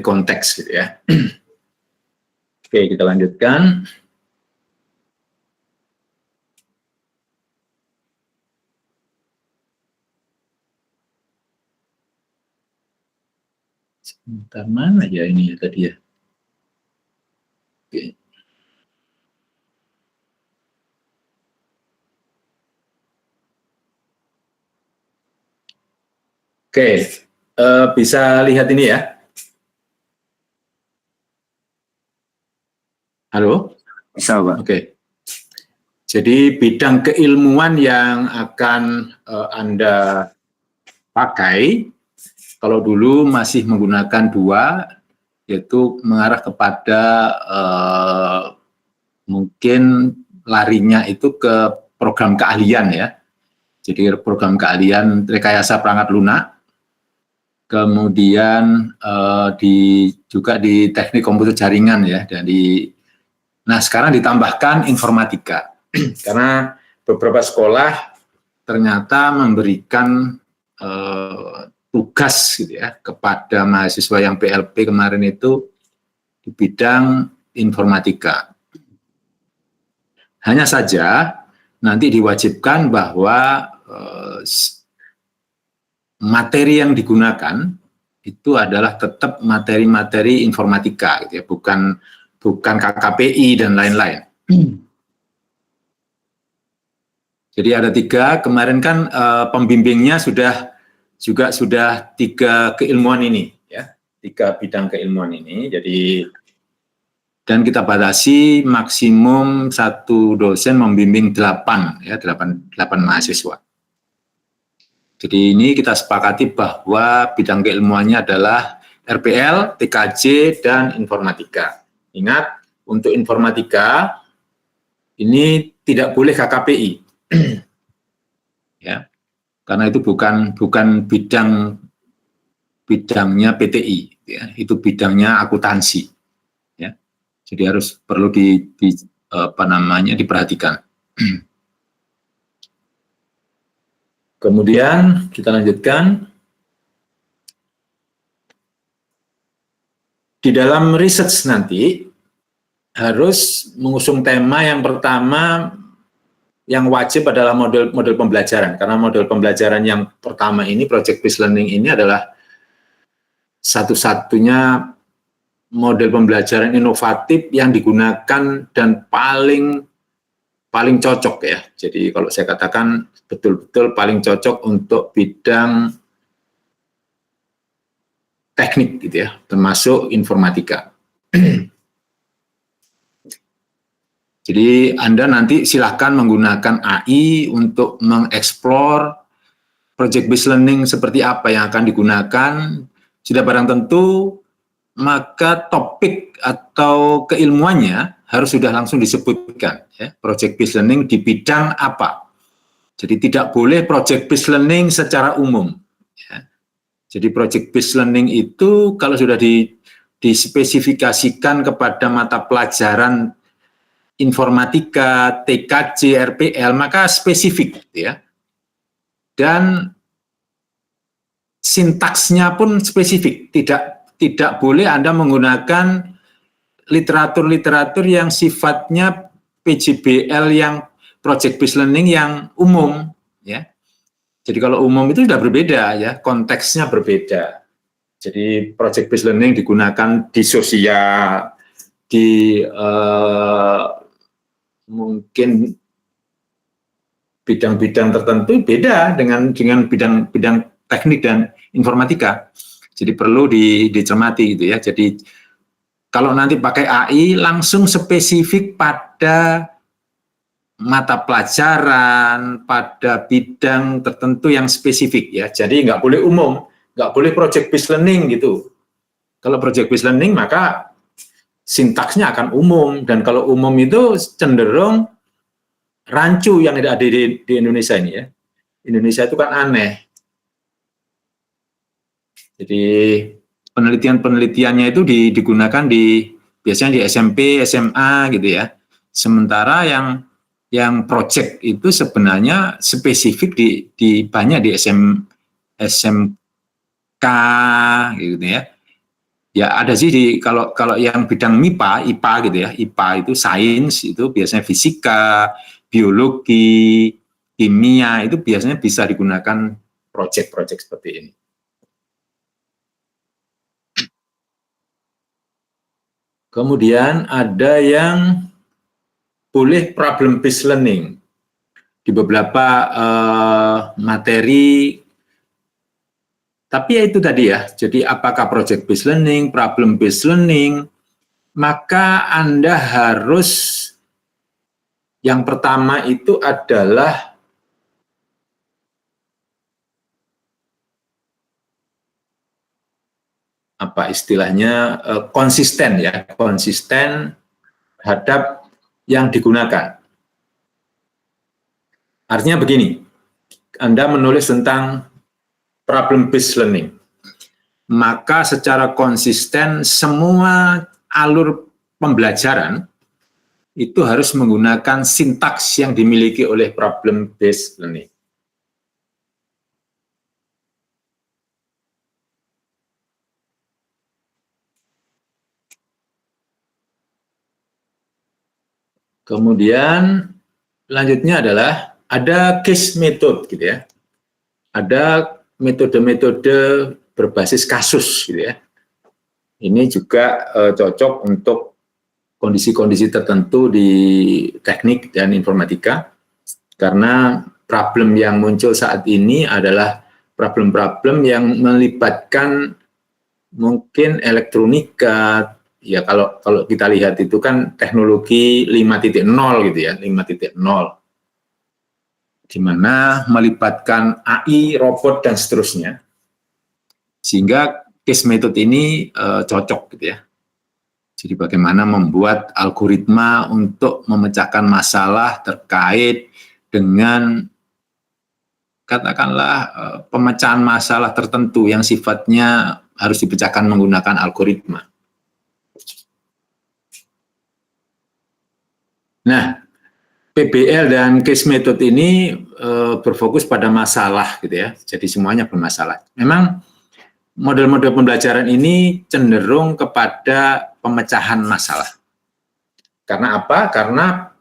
konteks gitu ya. Oke, kita lanjutkan. Sebentar, mana ya ini tadi ya? Oke. Oke, bisa lihat ini ya. Halo? Bisa, Pak. Oke. Jadi bidang keilmuan yang akan Anda pakai, kalau dulu masih menggunakan dua, yaitu mengarah kepada mungkin larinya itu ke program keahlian ya. Jadi program keahlian rekayasa perangkat lunak, kemudian juga di teknik komputer jaringan ya. Nah sekarang ditambahkan informatika karena beberapa sekolah ternyata memberikan tugas gitu ya kepada mahasiswa yang PLP kemarin itu di bidang informatika. Hanya saja nanti diwajibkan bahwa materi yang digunakan itu adalah tetap materi-materi informatika gitu ya, bukan KKPI dan lain-lain. Jadi ada 3, kemarin kan pembimbingnya sudah 3 keilmuan ini ya, 3 bidang keilmuan ini. Jadi dan kita batasi maksimum 1 dosen membimbing 8 ya, 8 mahasiswa. Jadi ini kita sepakati bahwa bidang keilmuannya adalah RPL, TKJ, dan informatika. Ingat, untuk informatika ini tidak boleh KKPI. Ya. Karena itu bukan bidangnya PTI ya, itu bidangnya akuntansi ya. Jadi perlu diperhatikan. Kemudian kita lanjutkan. Di dalam research nanti harus mengusung tema yang pertama yang wajib adalah model pembelajaran, karena model pembelajaran yang pertama ini, project based learning ini adalah satu-satunya model pembelajaran inovatif yang digunakan dan paling cocok ya. Jadi kalau saya katakan betul-betul paling cocok untuk bidang teknik gitu ya, termasuk informatika. Jadi Anda nanti silakan menggunakan AI untuk mengeksplor project based learning seperti apa yang akan digunakan. Sudah barang tentu, maka topik atau keilmuannya harus sudah langsung disebutkan. Ya, project based learning di bidang apa. Jadi tidak boleh project based learning secara umum. Ya. Jadi project based learning itu kalau sudah dispesifikasikan kepada mata pelajaran informatika, TKJ, RPL, maka spesifik ya. Dan sintaksnya pun spesifik, tidak boleh Anda menggunakan literatur-literatur yang sifatnya PJBL yang project based learning yang umum ya. Jadi kalau umum itu sudah berbeda ya, konteksnya berbeda. Jadi project based learning digunakan di sosial, di mungkin bidang-bidang tertentu beda dengan bidang teknik dan informatika. Jadi perlu dicermati gitu ya. Jadi kalau nanti pakai AI langsung spesifik pada mata pelajaran, pada bidang tertentu yang spesifik ya. Jadi nggak boleh umum, nggak boleh project based learning gitu. Kalau project based learning maka sintaksnya akan umum, dan kalau umum itu cenderung rancu yang ada di Indonesia ini ya. Indonesia itu kan aneh. Jadi penelitiannya itu digunakan biasanya di SMP, SMA gitu ya. Sementara yang project itu sebenarnya spesifik banyak di SMK gitu ya. Ya ada sih kalau yang bidang MIPA, IPA gitu ya, IPA itu sains itu biasanya fisika, biologi, kimia itu biasanya bisa digunakan proyek-proyek seperti ini. Kemudian ada yang boleh problem based learning di beberapa materi. Tapi ya itu tadi ya, jadi apakah project based learning, problem based learning, maka Anda harus yang pertama itu adalah apa istilahnya konsisten ya, konsisten terhadap yang digunakan. Artinya begini, Anda menulis tentang problem based learning, maka secara konsisten semua alur pembelajaran itu harus menggunakan sintaks yang dimiliki oleh problem based learning. Kemudian selanjutnya adalah ada case method gitu ya. Ada metode-metode berbasis kasus gitu ya. Ini juga cocok untuk kondisi-kondisi tertentu di teknik dan informatika, karena problem yang muncul saat ini adalah problem-problem yang melibatkan mungkin elektronika, ya kalau kita lihat itu kan teknologi 5.0 gitu ya, 5.0, di mana melibatkan AI, robot, dan seterusnya. Sehingga case method ini cocok gitu ya. Jadi bagaimana membuat algoritma untuk memecahkan masalah terkait dengan katakanlah pemecahan masalah tertentu yang sifatnya harus dipecahkan menggunakan algoritma. Nah, PBL dan case method ini berfokus pada masalah gitu ya. Jadi semuanya bermasalah. Memang model-model pembelajaran ini cenderung kepada pemecahan masalah. Karena apa? Karena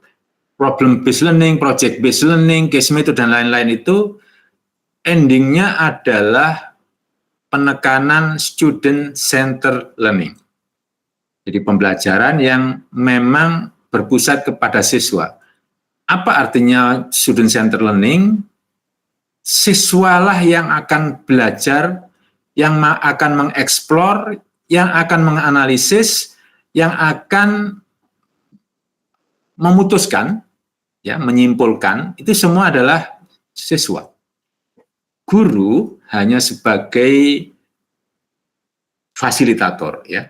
problem based learning, project based learning, case method dan lain-lain itu endingnya adalah penekanan student center learning. Jadi pembelajaran yang memang berpusat kepada siswa. Apa artinya student center learning? Siswalah yang akan belajar, yang akan mengeksplor, yang akan menganalisis, yang akan memutuskan, ya, menyimpulkan, itu semua adalah siswa. Guru hanya sebagai fasilitator, ya,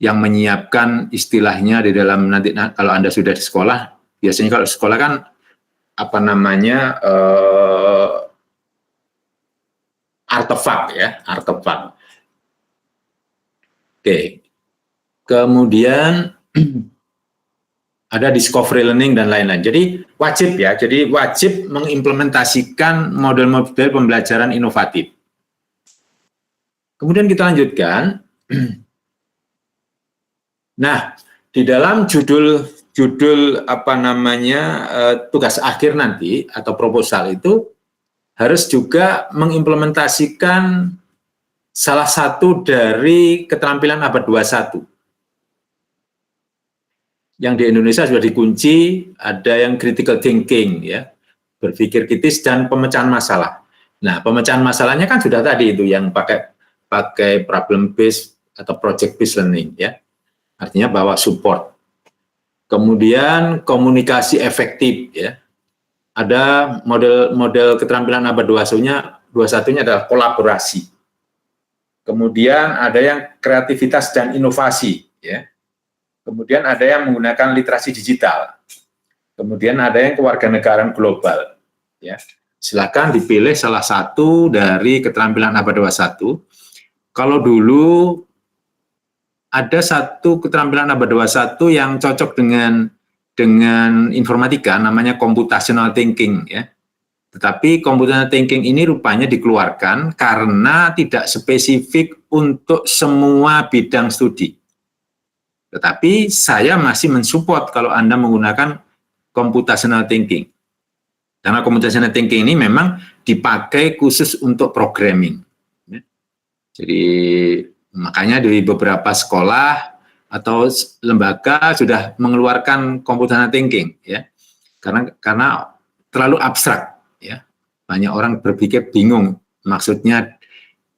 yang menyiapkan istilahnya di dalam nanti kalau Anda sudah di sekolah, biasanya kalau sekolah kan apa namanya artefak ya, artefak. Oke. Kemudian ada discovery learning dan lain-lain. Jadi wajib ya, jadi wajib mengimplementasikan model-model pembelajaran inovatif. Kemudian kita lanjutkan. Nah, di dalam judul apa namanya tugas akhir nanti atau proposal itu harus juga mengimplementasikan salah satu dari keterampilan abad 21. Yang di Indonesia sudah dikunci, ada yang critical thinking, ya, berpikir kritis dan pemecahan masalah. Nah, pemecahan masalahnya kan sudah tadi itu yang pakai problem based atau project based learning, ya. Artinya bawa support. Kemudian komunikasi efektif, ya. Ada model keterampilan abad 21-nya adalah kolaborasi. Kemudian ada yang kreativitas dan inovasi, ya. Kemudian ada yang menggunakan literasi digital. Kemudian ada yang kewarganegaraan global, ya. Silakan dipilih salah satu dari keterampilan abad 21. Kalau dulu ada satu keterampilan abad 21 yang cocok dengan informatika, namanya computational thinking, ya. Tetapi computational thinking ini rupanya dikeluarkan karena tidak spesifik untuk semua bidang studi. Tetapi saya masih mensupport kalau Anda menggunakan computational thinking. Karena computational thinking ini memang dipakai khusus untuk programming. Jadi makanya di beberapa sekolah atau lembaga sudah mengeluarkan computational thinking, ya, karena terlalu abstrak, ya. Banyak orang berpikir bingung maksudnya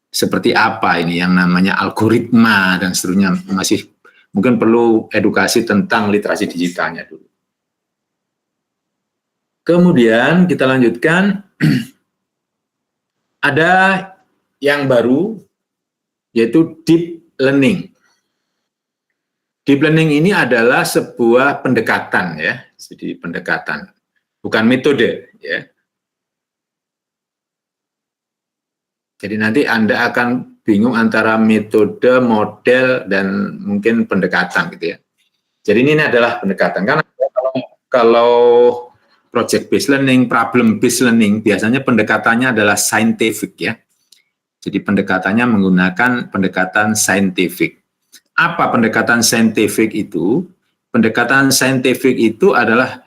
seperti apa ini yang namanya algoritma dan seterusnya, masih mungkin perlu edukasi tentang literasi digitalnya dulu. Kemudian kita lanjutkan, ada yang baru yaitu deep learning. Deep learning ini adalah sebuah pendekatan, ya, jadi pendekatan, bukan metode, ya. Jadi nanti Anda akan bingung antara metode, model, dan mungkin pendekatan, gitu ya. Jadi ini adalah pendekatan, karena kalau project based learning, problem based learning, biasanya pendekatannya adalah scientific, ya. Jadi pendekatannya menggunakan pendekatan scientific. Apa pendekatan saintifik itu? Pendekatan saintifik itu adalah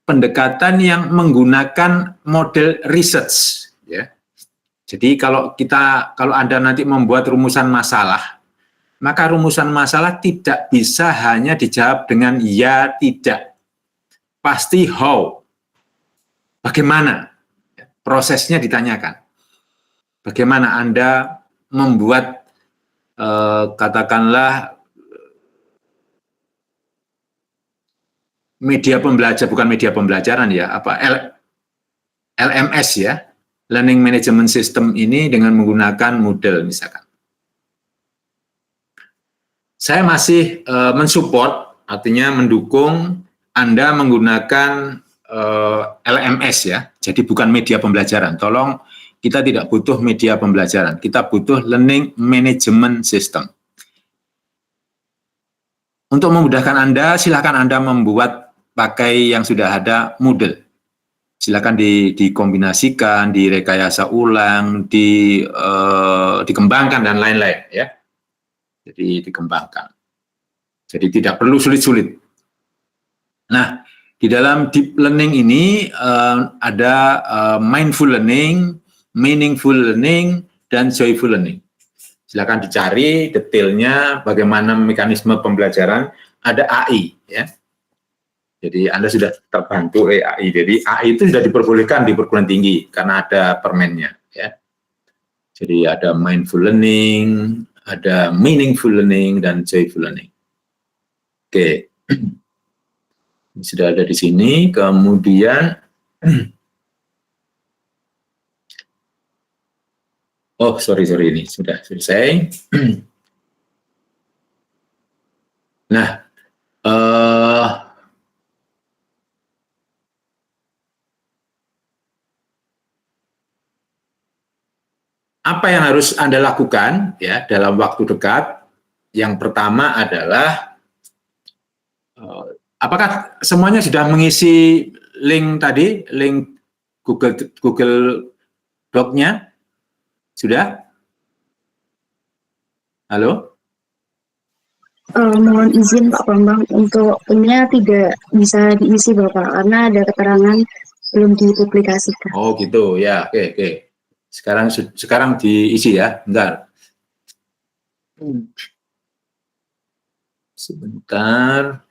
pendekatan yang menggunakan model research, ya. Jadi kalau Anda nanti membuat rumusan masalah, maka rumusan masalah tidak bisa hanya dijawab dengan ya, tidak. Pasti how. Bagaimana? Prosesnya ditanyakan. Bagaimana Anda membuat katakanlah media pembelajar, bukan media pembelajaran, ya, LMS, ya, Learning Management System ini dengan menggunakan Moodle misalkan. Saya masih mensupport, artinya mendukung Anda menggunakan LMS, ya, jadi bukan media pembelajaran. Tolong, kita tidak butuh media pembelajaran, kita butuh Learning Management System. Untuk memudahkan Anda, silakan Anda membuat pakai yang sudah ada Moodle. Silakan dikombinasikan, direkayasa ulang, dikembangkan dan lain-lain, ya. Jadi dikembangkan. Jadi tidak perlu sulit-sulit. Nah, di dalam deep learning ini ada mindful learning, meaningful learning, dan joyful learning. Silakan dicari detailnya bagaimana mekanisme pembelajaran. Ada AI, ya. Jadi Anda sudah terbantu AI. Jadi AI itu sudah diperbolehkan di perguruan tinggi karena ada permennya, ya. Jadi ada mindful learning, ada meaningful learning, dan joyful learning. Oke, sudah ada di sini. Kemudian, oh sorry ini sudah selesai. Nah, apa yang harus Anda lakukan, ya, dalam waktu dekat? Yang pertama adalah apakah semuanya sudah mengisi link tadi, link Google Doc-nya? Sudah? Halo? Mohon izin Pak Bambang, untuk ininya tidak bisa diisi Bapak, karena ada keterangan belum dipublikasikan. Oh gitu, ya, oke. Sekarang diisi, ya, bentar. Sebentar.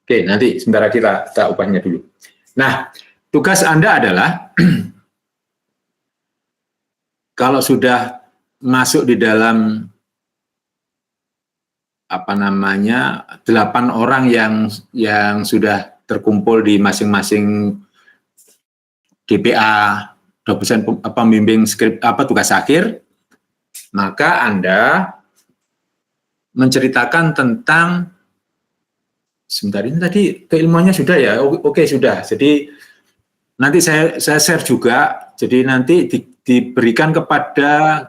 Oke, nanti sebentar kita ubahnya dulu. Nah, tugas Anda adalah kalau sudah masuk di dalam 8 orang yang sudah terkumpul di masing-masing DPA, dosen pembimbing tugas akhir, maka Anda menceritakan tentang, sebentar, ini tadi keilmuannya sudah ya, oke sudah. Jadi nanti saya share juga, jadi nanti diberikan kepada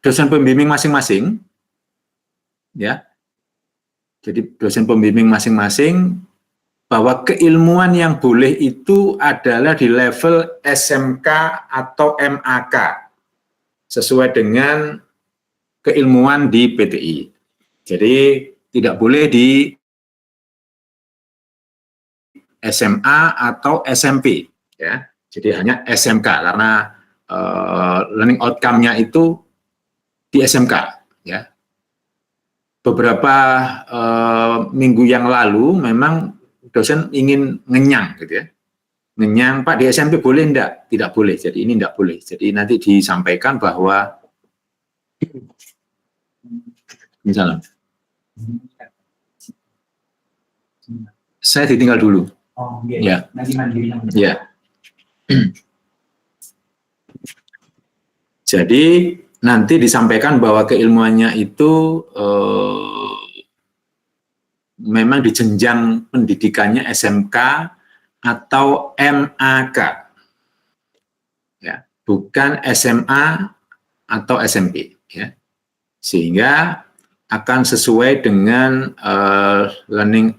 dosen pembimbing masing-masing, ya. Jadi dosen pembimbing masing-masing bahwa keilmuan yang boleh itu adalah di level SMK atau MAK sesuai dengan keilmuan di PTI. Jadi tidak boleh di SMA atau SMP, ya. Jadi hanya SMK karena learning outcome-nya itu di SMK, ya. Beberapa minggu yang lalu memang dosen ingin ngenyang, gitu ya. Ngenyang, Pak, di SMP boleh enggak? Tidak boleh. Jadi ini enggak boleh. Jadi nanti disampaikan bahwa misalnya saya ditinggal dulu. Oh, iya. Ya. Nanti mandiri. Ya. Jadi nanti disampaikan bahwa keilmuannya itu memang di jenjang pendidikannya SMK atau MAK, ya, bukan SMA atau SMP, ya, sehingga akan sesuai dengan learning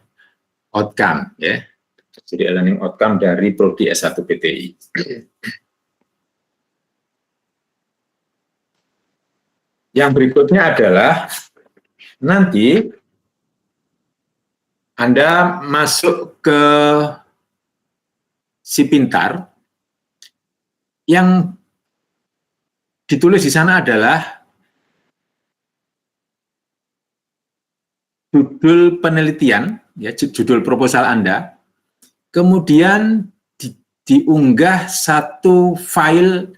outcome, ya. Jadi learning outcome dari prodi S1 PTI. Yang berikutnya adalah nanti Anda masuk ke Si Pintar, yang ditulis di sana adalah judul penelitian, ya, judul proposal Anda, kemudian diunggah satu file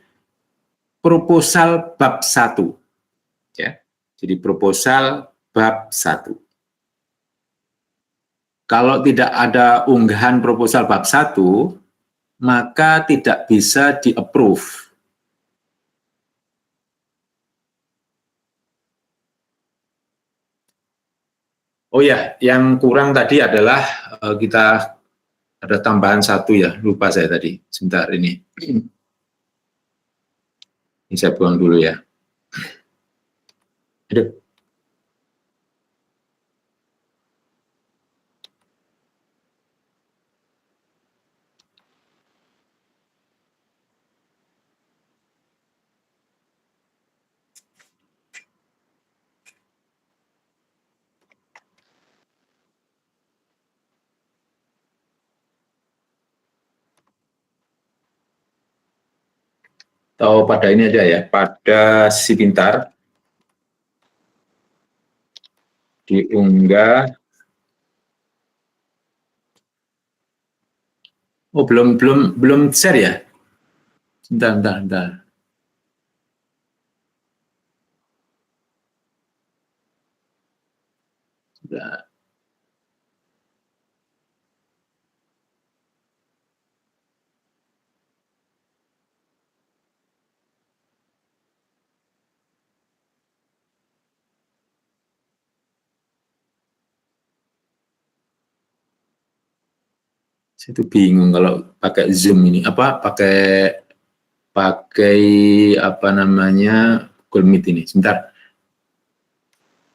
proposal bab 1, ya. Jadi proposal bab 1. Kalau tidak ada unggahan proposal bab 1, maka tidak bisa di-approve. Oh ya, yang kurang tadi adalah kita ada tambahan 1 ya, lupa saya tadi. Sebentar ini. Ini saya buang dulu ya. Aduh. Atau pada ini aja ya, pada Si Pintar diunggah. Oh, belum share ya? Bentar. Bentar. Saya tuh bingung kalau pakai Zoom ini, pakai apa namanya Google Meet ini. Sebentar,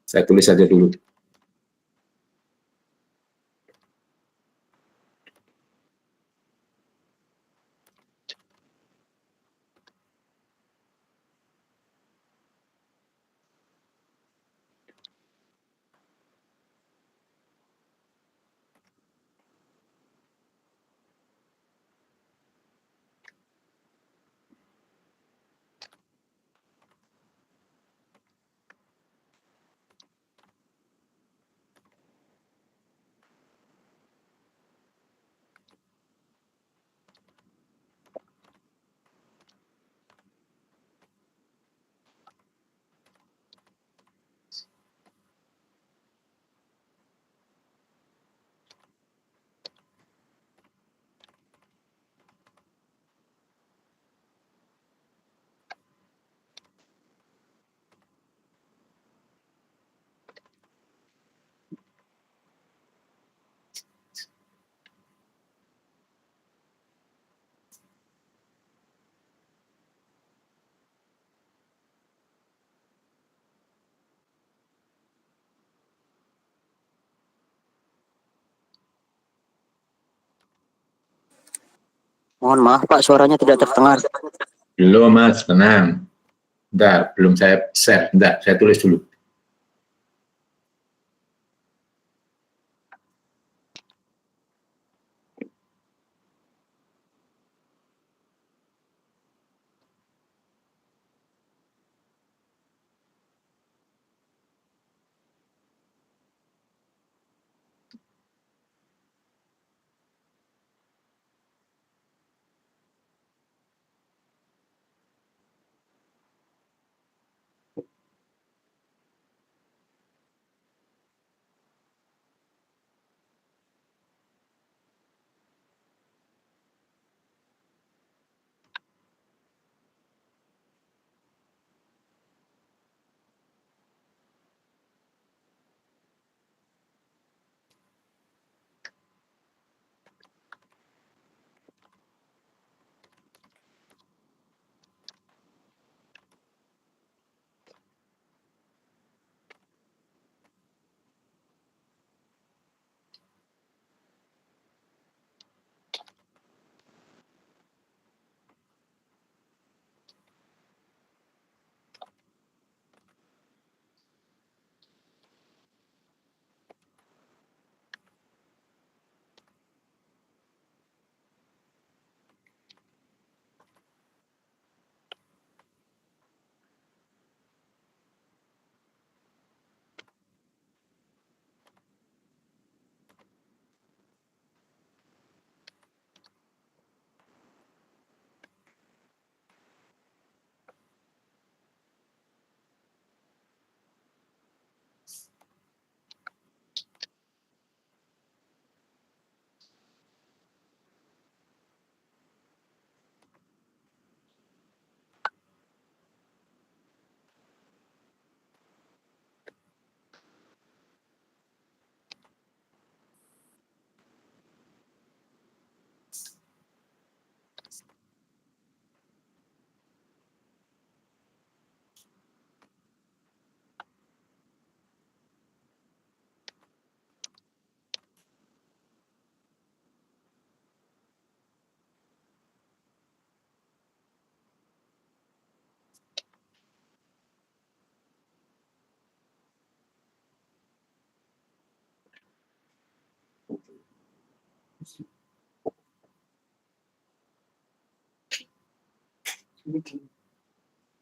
saya tulis saja dulu. Mohon maaf Pak, suaranya tidak terdengar. Belum Mas, tenang. Bentar, belum saya share. Bentar, saya tulis dulu.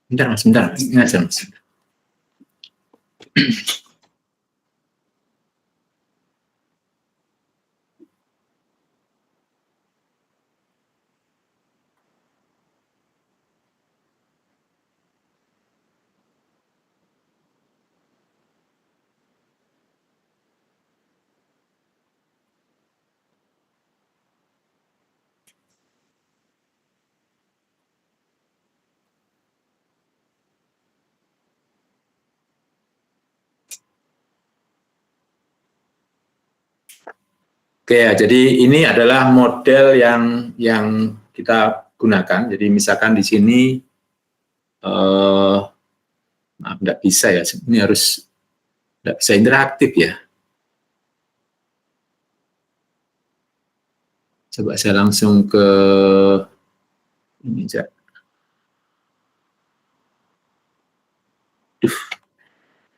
Bentar Mas, bentar. Ngajar Mas. Oke ya, jadi ini adalah model yang kita gunakan. Jadi misalkan di sini, maaf, nggak bisa ya, ini harus nggak bisa interaktif ya. Coba saya langsung ke ini aja.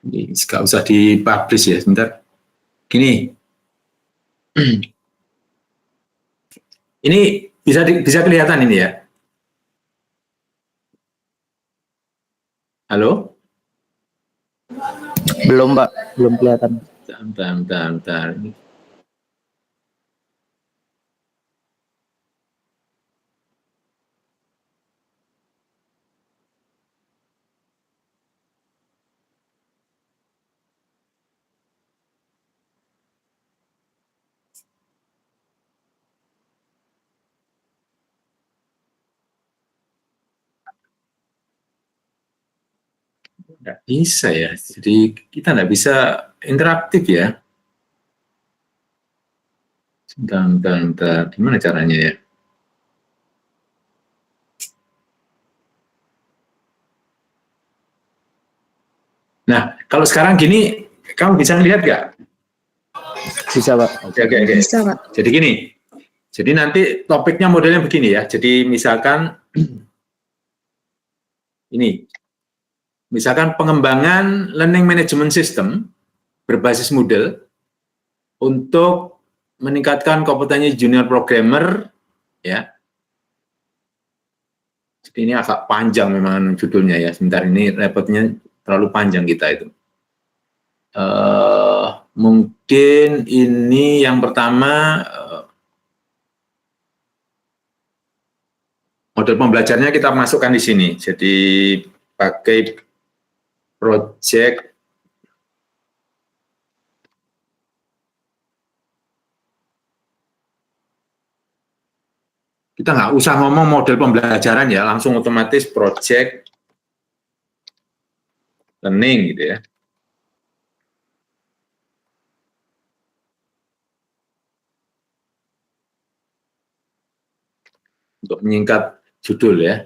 Ini nggak usah dipublish ya, sebentar. Gini. Ini bisa kelihatan ini ya. Halo? Belum Pak, belum kelihatan. Bentar. Nggak bisa ya, jadi kita nggak bisa interaktif ya. Bentar, gimana caranya ya? Nah, kalau sekarang gini, kamu bisa ngelihat nggak? Bisa Pak. Oke. Bisa, Pak. Jadi gini, Jadi nanti topiknya modelnya begini ya. Jadi misalkan ini, misalkan pengembangan learning management system berbasis Moodle untuk meningkatkan kompetensi junior programmer, ya. Jadi ini agak panjang memang judulnya ya. Sebentar, ini repotnya terlalu panjang kita itu. Mungkin ini yang pertama, model pembelajarnya kita masukkan di sini. Jadi pakai project kita nggak usah ngomong model pembelajaran ya, langsung otomatis project learning gitu ya. Untuk menyingkat judul ya.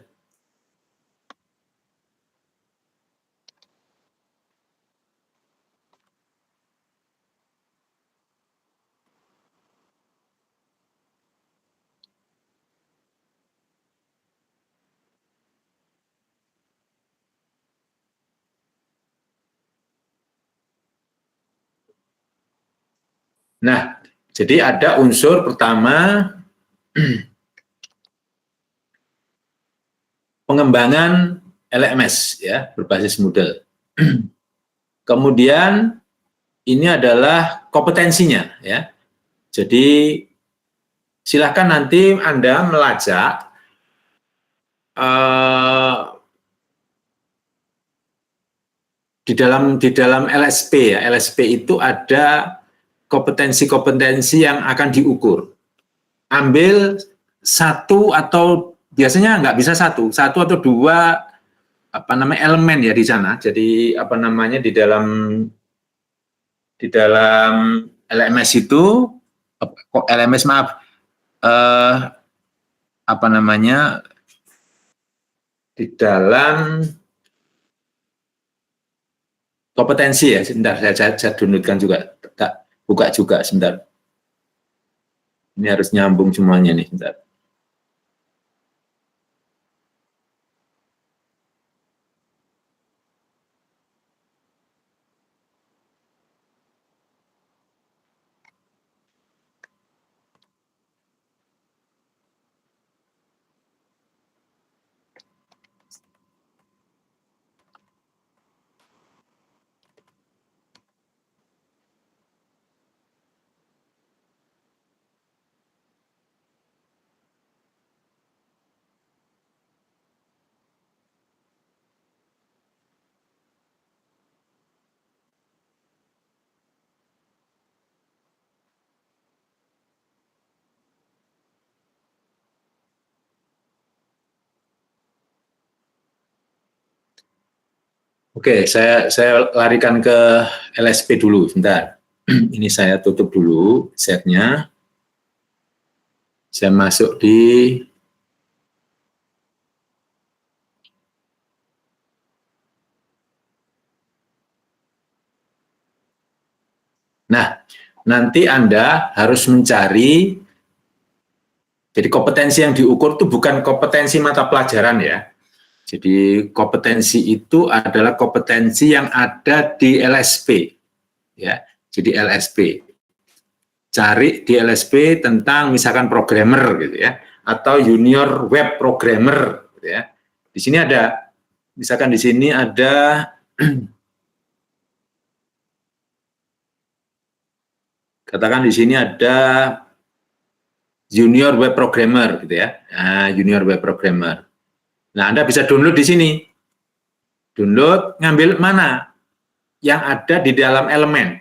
Nah, jadi ada unsur pertama pengembangan LMS ya, berbasis Moodle. Kemudian ini adalah kompetensinya ya. Jadi silakan nanti Anda melacak di dalam LSP ya. LSP itu ada kompetensi-kompetensi yang akan diukur. Ambil satu atau biasanya nggak bisa satu atau dua elemen ya di sana. Jadi di dalam LMS itu di dalam kompetensi ya. Sebentar, saya downloadkan juga, buka juga sebentar. Ini harus nyambung semuanya nih, sebentar. Oke, saya larikan ke LSP dulu, sebentar. Ini saya tutup dulu setnya. Saya masuk di Nah, nanti Anda harus mencari, jadi kompetensi yang diukur itu bukan kompetensi mata pelajaran ya. Jadi kompetensi itu adalah kompetensi yang ada di LSP, ya. Jadi LSP, cari di LSP tentang misalkan programmer gitu ya, atau junior web programmer, gitu ya. Di sini ada, misalkan di sini ada katakan di sini ada junior web programmer gitu ya. Nah, junior web programmer. Nah, Anda bisa download di sini. Download, ngambil mana yang ada di dalam elemen,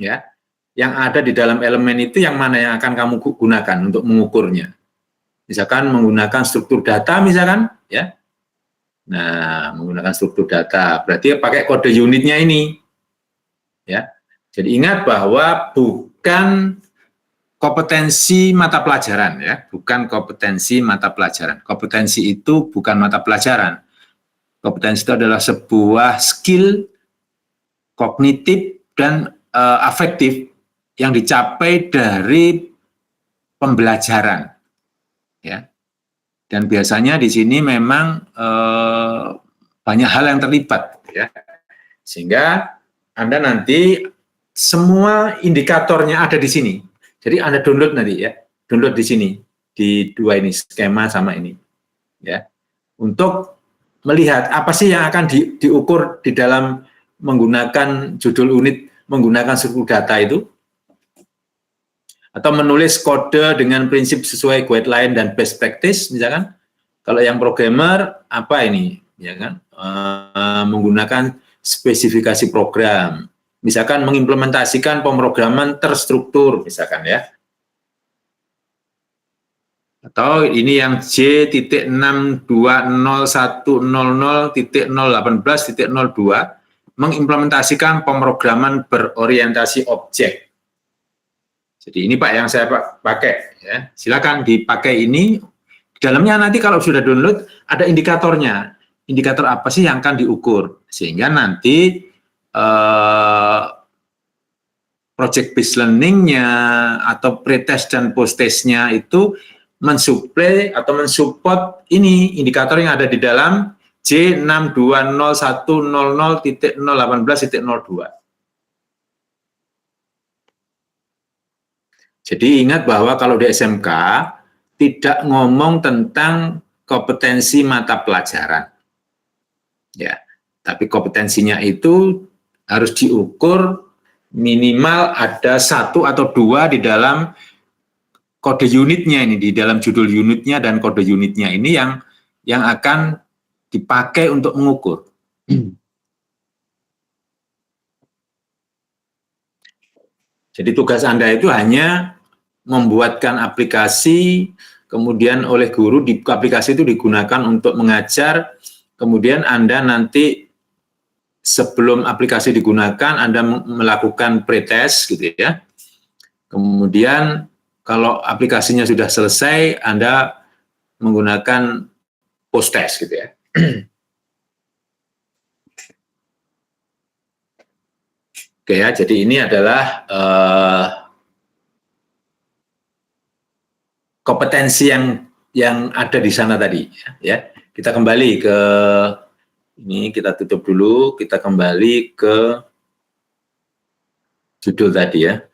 ya. Yang ada di dalam elemen itu yang mana yang akan kamu gunakan untuk mengukurnya. Misalkan menggunakan struktur data, misalkan, ya. Nah, menggunakan struktur data, berarti pakai kode unitnya ini, ya. Jadi ingat bahwa bukan kompetensi mata pelajaran ya, bukan kompetensi mata pelajaran. Kompetensi itu bukan mata pelajaran. Kompetensi itu adalah sebuah skill kognitif dan afektif yang dicapai dari pembelajaran, ya. Dan biasanya di sini memang banyak hal yang terlibat, ya. Sehingga Anda nanti semua indikatornya ada di sini. Jadi Anda download nanti, ya, download di sini, di dua ini, skema sama ini, ya, untuk melihat apa sih yang akan diukur di dalam menggunakan judul unit, menggunakan struktur data itu, atau menulis kode dengan prinsip sesuai guideline dan best practice, misalkan. Kalau yang programmer, apa ini, ya kan, menggunakan spesifikasi program, misalkan mengimplementasikan pemrograman terstruktur, misalkan, ya. Atau ini yang J.6201000.018.02 mengimplementasikan pemrograman berorientasi objek. Jadi ini Pak yang saya pakai, ya. Silakan dipakai ini. Di dalamnya nanti kalau sudah download ada indikatornya. Indikator apa sih yang akan diukur, sehingga nanti project based learning-nya atau pretest dan post-test-nya itu mensuplai atau mensupport ini indikator yang ada di dalam J6201000.018.02. Jadi ingat bahwa kalau di SMK tidak ngomong tentang kompetensi mata pelajaran, ya, tapi kompetensinya itu harus diukur minimal ada 1 atau 2 di dalam kode unitnya ini, di dalam judul unitnya dan kode unitnya ini yang akan dipakai untuk mengukur. Jadi tugas Anda itu hanya membuatkan aplikasi, kemudian oleh guru di aplikasi itu digunakan untuk mengajar, kemudian Anda nanti sebelum aplikasi digunakan Anda melakukan pretest gitu, ya. Kemudian kalau aplikasinya sudah selesai, Anda menggunakan post-test gitu, ya. Oke, ya, jadi ini adalah kompetensi yang ada di sana tadi, ya. Kita kembali ke ini, kita tutup dulu, kita kembali ke judul tadi, ya.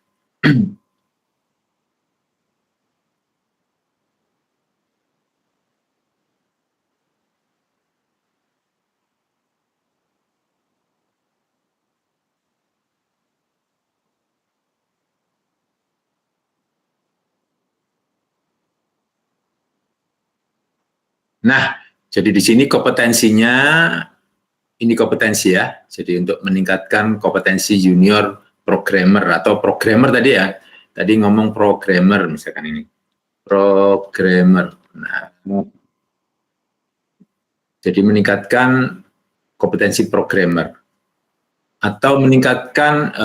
Nah, jadi di sini kompetensinya, ini kompetensi, ya. Jadi untuk meningkatkan kompetensi junior programmer atau programmer tadi, ya. Tadi ngomong programmer, misalkan ini. Programmer. Nah, jadi meningkatkan kompetensi programmer. Atau meningkatkan,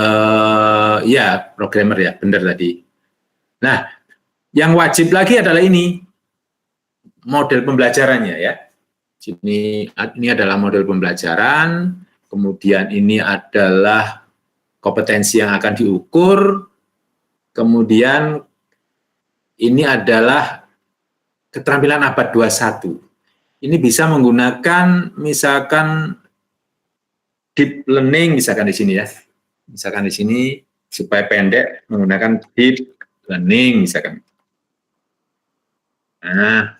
ya, programmer, ya, benar tadi. Nah, yang wajib lagi adalah ini. Model pembelajarannya, ya. Ini adalah model pembelajaran, kemudian ini adalah kompetensi yang akan diukur, kemudian ini adalah keterampilan abad 21. Ini bisa menggunakan misalkan deep learning, misalkan di sini, ya. Misalkan di sini supaya pendek menggunakan deep learning, misalkan. Nah,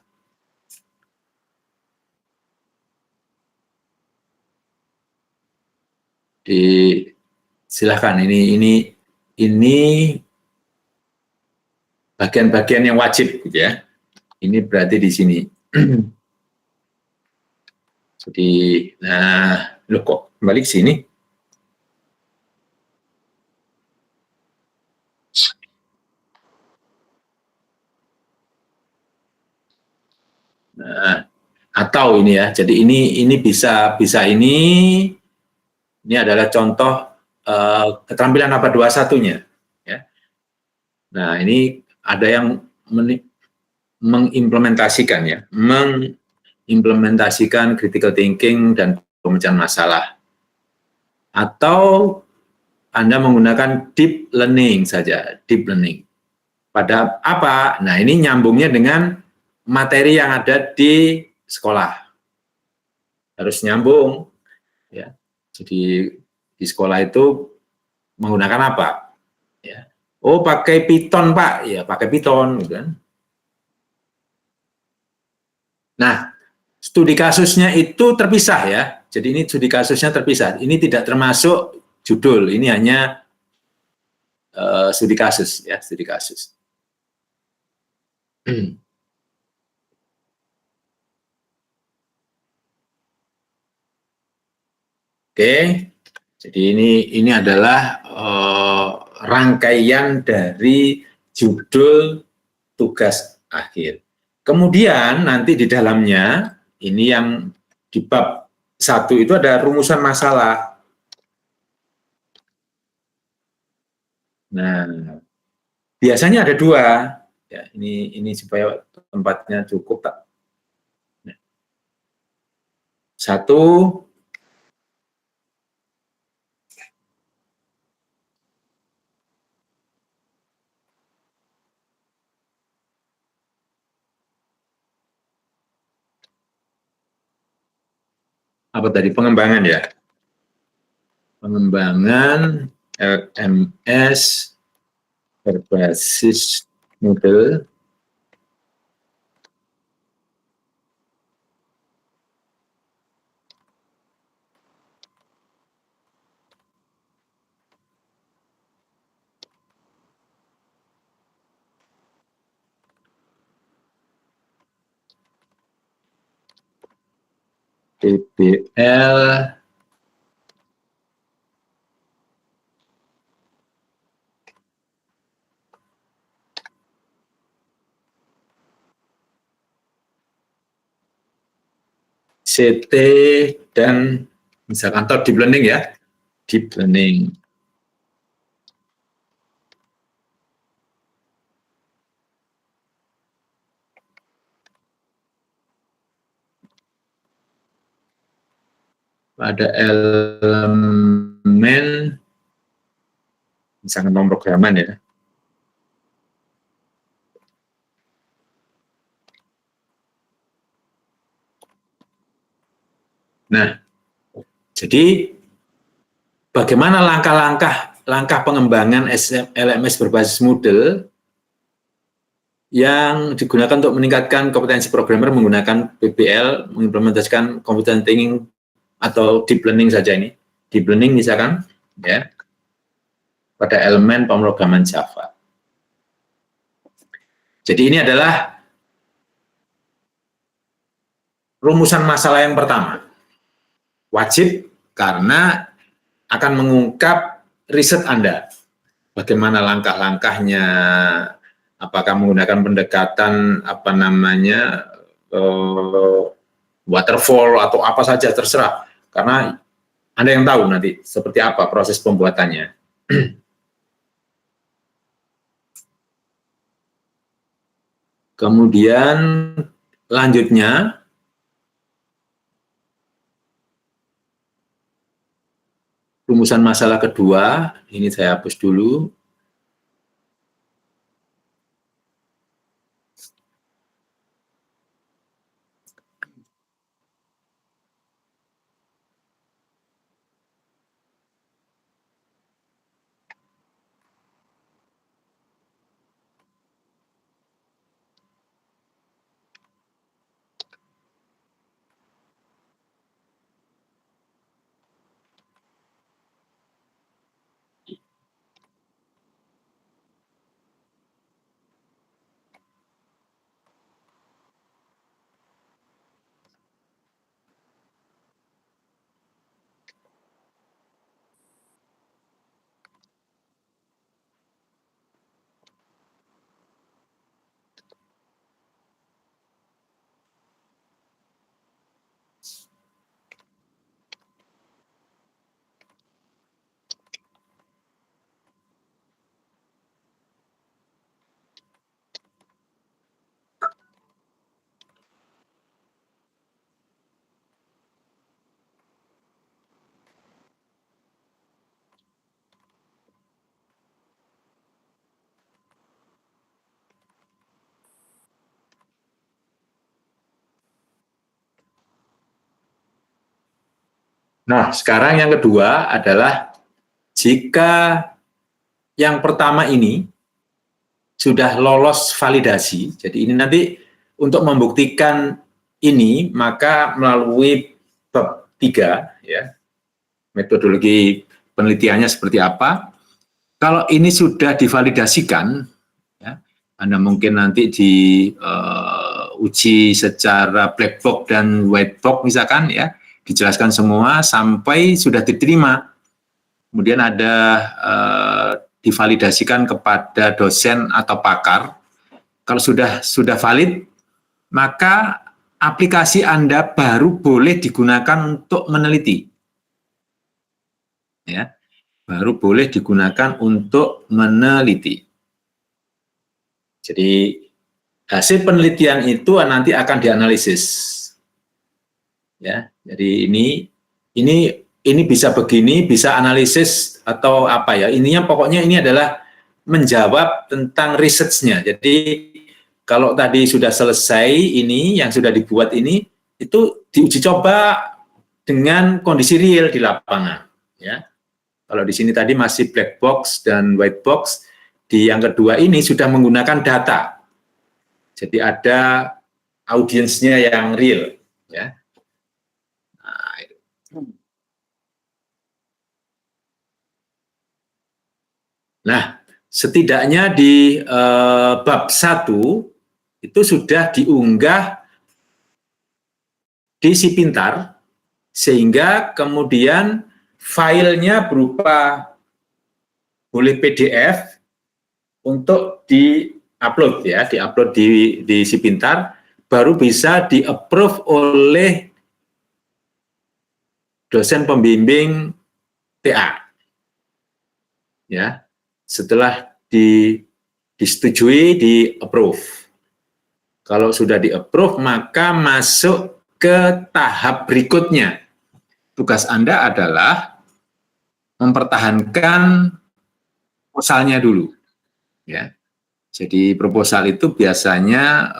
silahkan ini bagian-bagian yang wajib, gitu, ya. Ini berarti di sini. Jadi, nah, loh kok kembali ke sini? Nah, atau ini, ya. Jadi ini bisa ini adalah contoh keterampilan abad 21-nya, ya. Nah, ini ada yang mengimplementasikan, ya, mengimplementasikan critical thinking dan pemecahan masalah. Atau Anda menggunakan deep learning saja, deep learning. pada apa? Nah, ini nyambungnya dengan materi yang ada di sekolah. Harus nyambung, ya. Jadi di sekolah itu menggunakan apa? Ya. Oh, pakai Python, Pak. Ya, pakai Python, gitu kan. Nah, studi kasusnya itu terpisah ya. Jadi ini studi kasusnya terpisah. Ini tidak termasuk judul. Ini hanya studi kasus ya, studi kasus. Oke, jadi ini adalah rangkaian dari judul tugas akhir. Kemudian nanti di dalamnya ini yang di bab 1 itu ada rumusan masalah. Nah, biasanya ada 2. Ya, ini supaya tempatnya cukup, Pak. Satu, apa tadi, pengembangan ya. Pengembangan LMS berbasis Moodle DBL CT dan misalkan atau deep learning ya, deep learning. Pada elemen misalkan pemrograman ya. Nah, jadi bagaimana langkah pengembangan LMS berbasis Moodle yang digunakan untuk meningkatkan kompetensi programmer menggunakan PBL, mengimplementasikan computer thinking atau deep learning saja ini. Deep learning misalkan ya pada elemen pemrograman Java. Jadi ini adalah rumusan masalah yang pertama. Wajib karena akan mengungkap riset Anda. Bagaimana langkah-langkahnya, apakah menggunakan pendekatan apa namanya waterfall atau apa saja terserah. Karena Anda yang tahu nanti seperti apa proses pembuatannya. Kemudian lanjutnya rumusan masalah kedua, ini saya hapus dulu. Nah, sekarang yang kedua adalah jika yang pertama ini sudah lolos validasi, jadi ini nanti untuk membuktikan ini, maka melalui bab 3, ya, metodologi penelitiannya seperti apa. Kalau ini sudah divalidasikan, ya, Anda mungkin nanti diuji secara black box dan white box misalkan, ya, dijelaskan semua sampai sudah diterima. Kemudian ada divalidasikan kepada dosen atau pakar. Kalau sudah valid, maka aplikasi Anda baru boleh digunakan untuk meneliti. Ya, baru boleh digunakan untuk meneliti. Jadi hasil penelitian itu nanti akan dianalisis. Ya, jadi ini bisa begini, bisa analisis atau apa ya. Ininya pokoknya ini adalah menjawab tentang research-nya. Jadi kalau tadi sudah selesai ini, yang sudah dibuat ini, itu diuji coba dengan kondisi real di lapangan. Ya. Kalau di sini tadi masih black box dan white box, di yang kedua ini sudah menggunakan data. Jadi ada audiensnya yang real. Ya. Nah, setidaknya di bab 1 itu sudah diunggah di Si Pintar, sehingga kemudian filenya berupa boleh PDF untuk di-upload, ya, di-upload di Si Pintar, baru bisa di-approve oleh dosen pembimbing TA. Ya, setelah disetujui, di-approve. Kalau sudah di-approve, maka masuk ke tahap berikutnya. Tugas Anda adalah mempertahankan proposalnya dulu. Ya. Jadi proposal itu biasanya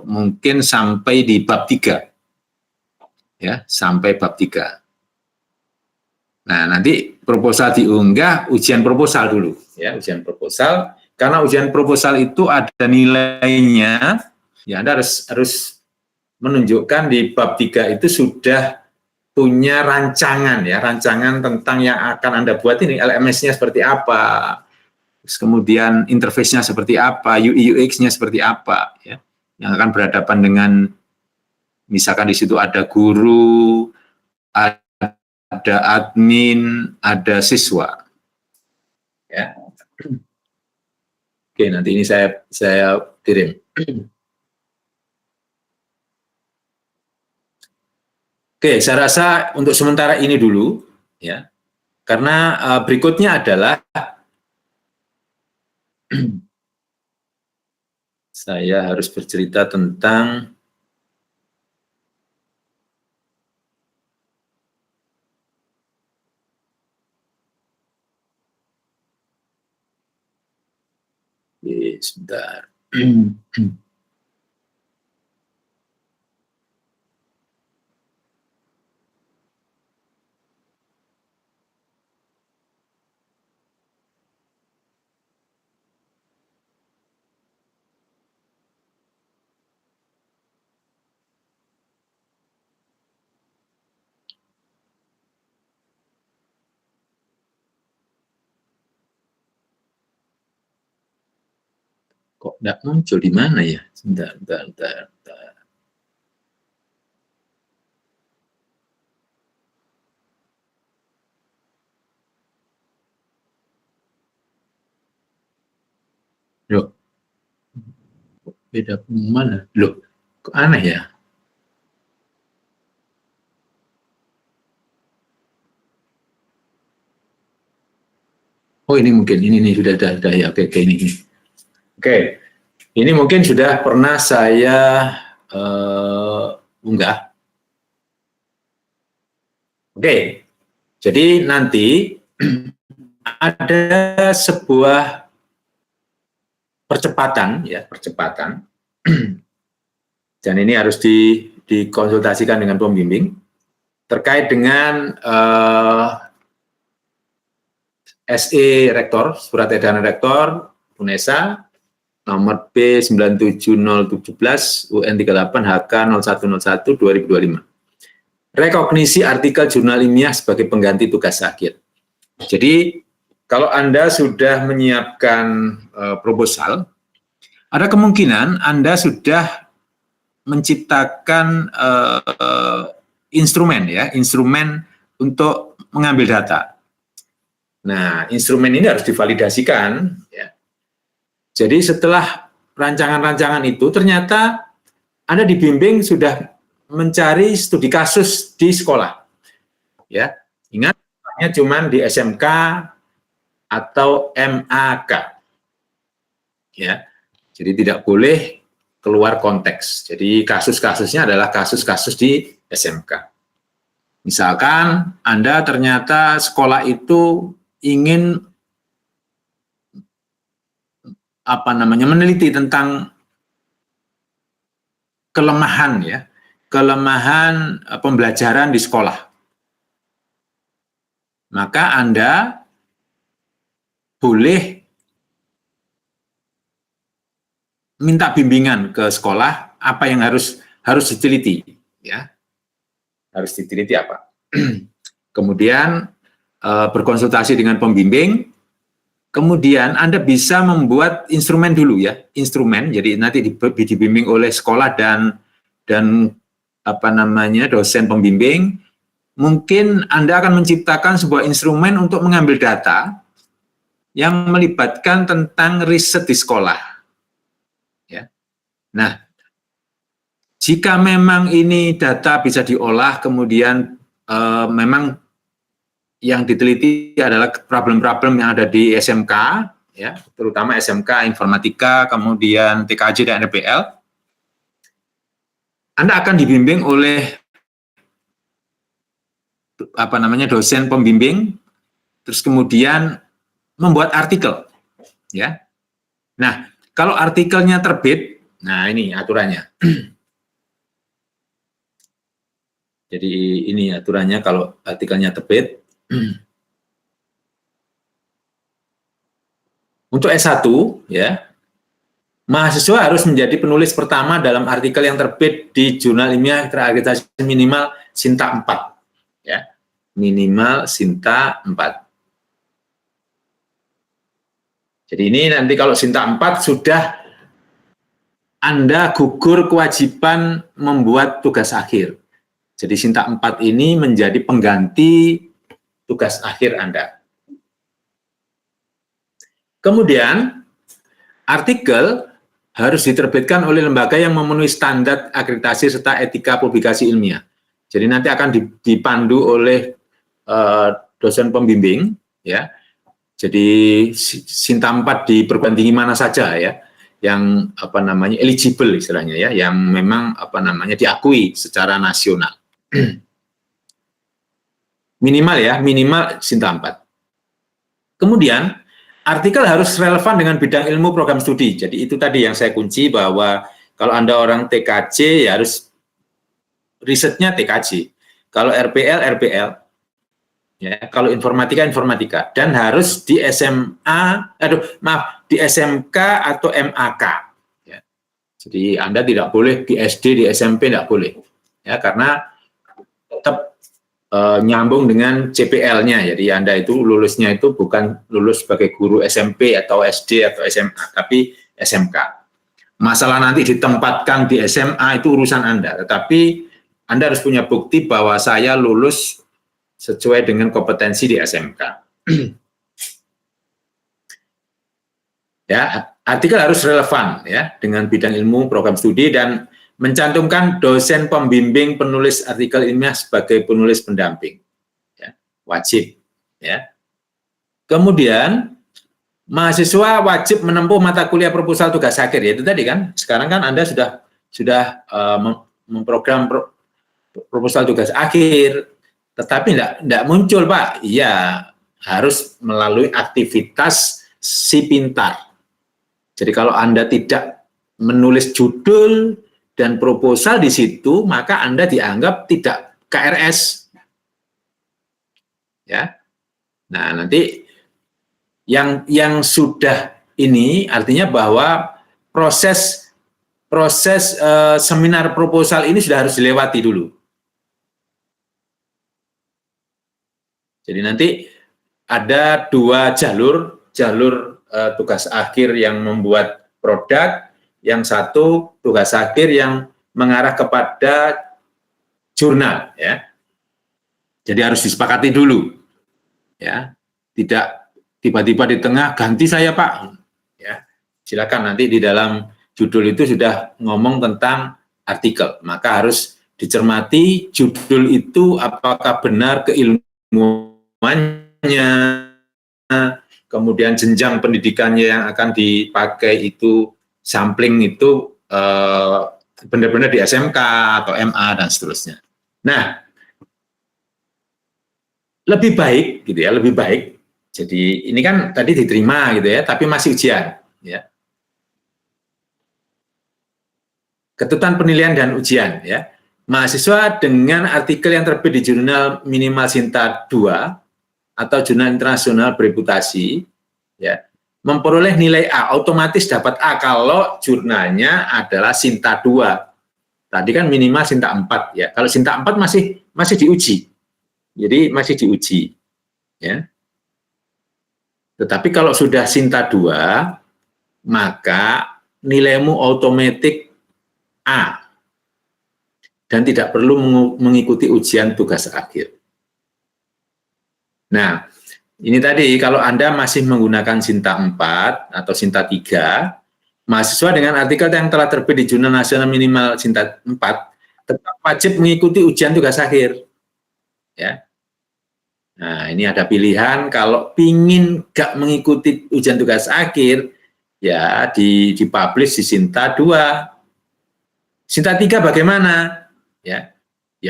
mungkin sampai di bab 3. Ya, sampai bab 3. Nah, nanti proposal diunggah, ujian proposal dulu, ya, ujian proposal. Karena ujian proposal itu ada nilainya, ya Anda harus menunjukkan di bab 3 itu sudah punya rancangan, ya, rancangan tentang yang akan Anda buat ini, LMS-nya seperti apa, terus kemudian interface-nya seperti apa, UI UX-nya seperti apa, ya, yang akan berhadapan dengan, misalkan di situ ada guru, ada admin, ada siswa. Ya. Oke, nanti ini saya kirim. Oke, saya rasa untuk sementara ini dulu, ya. Karena berikutnya adalah saya harus bercerita tentang sebentar. Kok nggak muncul di mana ya? Sebentar. Loh, beda mana? Loh, kok aneh ya? Oh, ini mungkin ini sudah ya. Oke, ini. Oke, ini mungkin sudah pernah saya unggah. Oke, jadi nanti ada sebuah percepatan, ya, percepatan. Dan ini harus dikonsultasikan dengan pembimbing. terkait dengan SE Rektor, Surat Edaran Rektor UNESA nomor B97017 UN 38 HK 0101 2025. Rekognisi artikel jurnal ilmiah sebagai pengganti tugas akhir. Jadi kalau Anda sudah menyiapkan proposal, ada kemungkinan Anda sudah menciptakan instrumen untuk mengambil data. Nah, instrumen ini harus divalidasikan. Ya. Jadi setelah rancangan-rancangan itu, ternyata Anda dibimbing sudah mencari studi kasus di sekolah. Ya, ingat, hanya cuma di SMK atau MAK. Ya, jadi tidak boleh keluar konteks. Jadi kasus-kasusnya adalah kasus-kasus di SMK. Misalkan Anda ternyata sekolah itu ingin meneliti tentang kelemahan pembelajaran di sekolah. Maka Anda boleh minta bimbingan ke sekolah apa yang harus diteliti, ya. Harus diteliti apa. Kemudian berkonsultasi dengan pembimbing, kemudian Anda bisa membuat instrumen dulu ya, instrumen. Jadi nanti dibimbing oleh sekolah dan dosen pembimbing. Mungkin Anda akan menciptakan sebuah instrumen untuk mengambil data yang melibatkan tentang riset di sekolah. Ya. Nah, jika memang ini data bisa diolah, kemudian memang yang diteliti adalah problem-problem yang ada di SMK, ya, terutama SMK Informatika, kemudian TKJ dan RPL, Anda akan dibimbing oleh dosen pembimbing, terus kemudian membuat artikel, ya. Nah, kalau artikelnya terbit, nah ini aturannya. Jadi ini aturannya kalau artikelnya terbit. Untuk S1, ya, mahasiswa harus menjadi penulis pertama dalam artikel yang terbit di jurnal ilmiah terakreditasi minimal Sinta 4. Ya, minimal Sinta 4. Jadi ini nanti kalau Sinta 4 sudah Anda gugur kewajiban membuat tugas akhir. Jadi Sinta 4 ini menjadi pengganti tugas akhir Anda. Kemudian, artikel harus diterbitkan oleh lembaga yang memenuhi standar akreditasi serta etika publikasi ilmiah. Jadi nanti akan dipandu oleh dosen pembimbing, ya. Jadi Sinta 4 di perguruan tinggi mana saja ya, yang eligible istilahnya ya, yang memang diakui secara nasional. Minimal Sinta 4. Kemudian artikel harus relevan dengan bidang ilmu program studi. Jadi itu tadi yang saya kunci, bahwa kalau Anda orang TKJ ya harus risetnya TKJ. Kalau RPL ya, kalau informatika, dan harus di di SMK atau MAK. Ya. Jadi Anda tidak boleh di SD, di SMP tidak boleh, ya, karena tetap nyambung dengan CPL-nya. Jadi Anda itu lulusnya itu bukan lulus sebagai guru SMP atau SD atau SMA, tapi SMK. Masalah nanti ditempatkan di SMA itu urusan Anda, tetapi Anda harus punya bukti bahwa saya lulus sesuai dengan kompetensi di SMK. Ya, artikel harus relevan ya dengan bidang ilmu program studi dan mencantumkan dosen pembimbing penulis artikel ilmiah sebagai penulis pendamping. Ya, wajib ya. Kemudian mahasiswa wajib menempuh mata kuliah proposal tugas akhir, ya itu tadi kan. Sekarang kan Anda sudah memprogram proposal tugas akhir. Tetapi tidak muncul, Pak. Iya, harus melalui aktivitas si pintar. Jadi kalau Anda tidak menulis judul dan proposal di situ, maka Anda dianggap tidak KRS. ya. Nah, nanti yang sudah ini artinya bahwa proses seminar proposal ini sudah harus dilewati dulu. Jadi nanti ada dua jalur tugas akhir yang membuat produk, yang satu tugas akhir yang mengarah kepada jurnal, ya. Jadi harus disepakati dulu, ya. Tidak tiba-tiba di tengah ganti saya Pak, ya. Silakan, nanti di dalam judul itu sudah ngomong tentang artikel, maka harus dicermati judul itu apakah benar keilmuannya, kemudian jenjang pendidikannya yang akan dipakai itu, sampling itu benar-benar di SMK atau MA dan seterusnya. Nah, lebih baik gitu ya, lebih baik. Jadi ini kan tadi diterima gitu ya, tapi masih ujian, ya. Ketentuan penilaian dan ujian, ya. Mahasiswa dengan artikel yang terbit di jurnal minimal Sinta 2 atau jurnal internasional bereputasi, ya, memperoleh nilai A, otomatis dapat A kalau jurnalnya adalah Sinta 2. Tadi kan minimal Sinta 4, ya. Kalau Sinta 4 masih diuji. Jadi masih diuji, ya. Tetapi kalau sudah Sinta 2, maka nilaimu otomatis A dan tidak perlu mengikuti ujian tugas akhir. Nah, ini tadi kalau Anda masih menggunakan Sinta 4 atau Sinta 3, mahasiswa dengan artikel yang telah terbit di Jurnal Nasional Minimal Sinta 4 tetap wajib mengikuti ujian tugas akhir. Ya. Nah, ini ada pilihan, kalau pingin gak mengikuti ujian tugas akhir, ya dipublish di Sinta 2. Sinta 3 bagaimana? Ya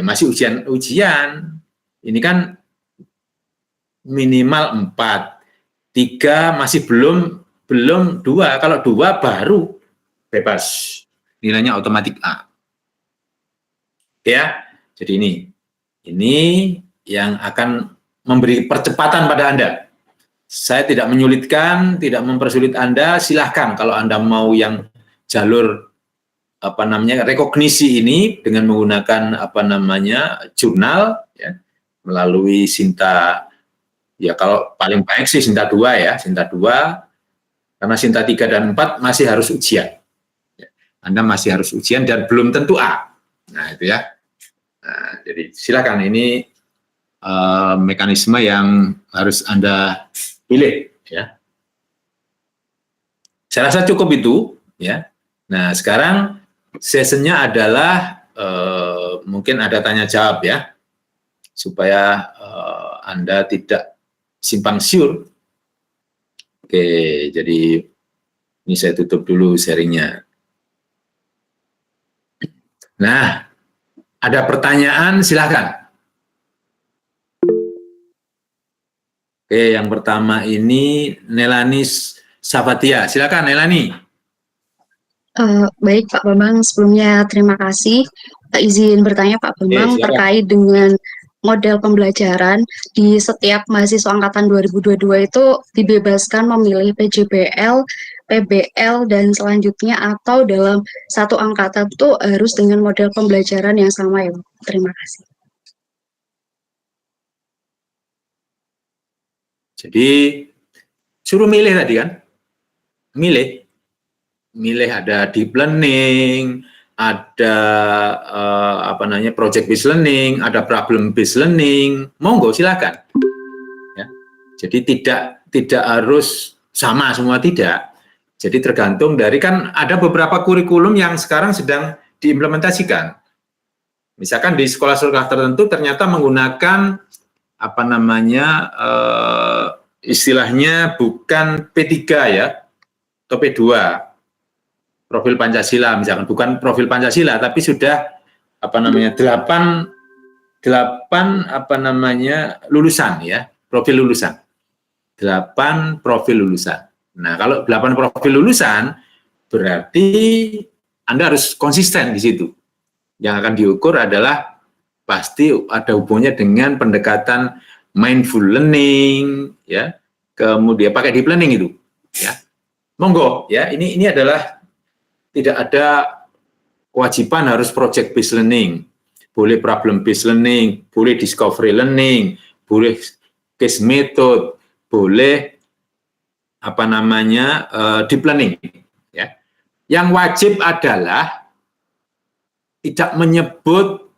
masih ujian. Ini kan minimal 4. 3 masih belum 2. Kalau 2 baru bebas. Nilainya otomatis A. Ya. Jadi ini yang akan memberi percepatan pada Anda. Saya tidak menyulitkan, tidak mempersulit Anda, silahkan kalau Anda mau yang jalur rekognisi ini dengan menggunakan jurnal, ya, melalui Sinta, ya kalau paling baik sih Sinta 2 ya, Sinta 2, karena Sinta 3 dan 4 masih harus ujian. Anda masih harus ujian dan belum tentu A. Nah, itu ya. Nah, jadi silakan, ini mekanisme yang harus Anda pilih, ya. Saya rasa cukup itu, ya. Nah, sekarang sessionnya adalah mungkin ada tanya jawab, ya, supaya Anda tidak simpang siur. Oke, jadi ini saya tutup dulu sharingnya. Nah, ada pertanyaan, silakan. Oke, yang pertama ini Nelani Safatia. Silakan Nelani. Baik Pak Bambang, sebelumnya terima kasih. Izin bertanya Pak Bambang terkait dengan model pembelajaran di setiap mahasiswa angkatan 2022 itu dibebaskan memilih PJBL, PBL, dan selanjutnya, atau dalam satu angkatan itu harus dengan model pembelajaran yang sama ya Pak? Terima kasih. Jadi suruh milih tadi kan, milih ada deep learning, ada project based learning, ada problem based learning, monggo silakan. Ya. Jadi tidak harus sama semua, tidak. Jadi tergantung dari, kan ada beberapa kurikulum yang sekarang sedang diimplementasikan. Misalkan di sekolah-sekolah tertentu ternyata menggunakan istilahnya bukan P3 ya, atau P2, profil Pancasila misalkan, bukan profil Pancasila, tapi sudah 8 lulusan ya, profil lulusan. 8 profil lulusan. Nah, kalau 8 profil lulusan berarti Anda harus konsisten di situ. Yang akan diukur adalah pasti ada hubungannya dengan pendekatan mindful learning, ya, kemudian pakai deep learning itu, ya. Monggo, ya, ini adalah tidak ada kewajiban harus project based learning, boleh problem based learning, boleh discovery learning, boleh case method, boleh deep learning, ya. Yang wajib adalah tidak menyebut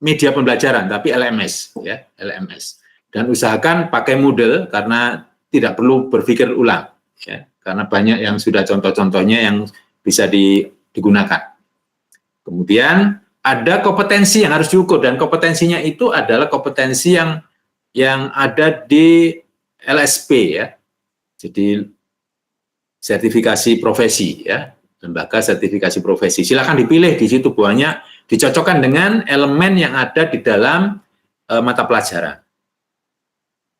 media pembelajaran, tapi LMS, ya, LMS. Dan usahakan pakai Moodle karena tidak perlu berpikir ulang, ya, karena banyak yang sudah contoh-contohnya yang bisa digunakan. Kemudian ada kompetensi yang harus diukur, dan kompetensinya itu adalah kompetensi yang ada di LSP, ya. Jadi sertifikasi profesi, ya, lembaga sertifikasi profesi. Silakan dipilih di situ banyak, dicocokkan dengan elemen yang ada di dalam mata pelajaran.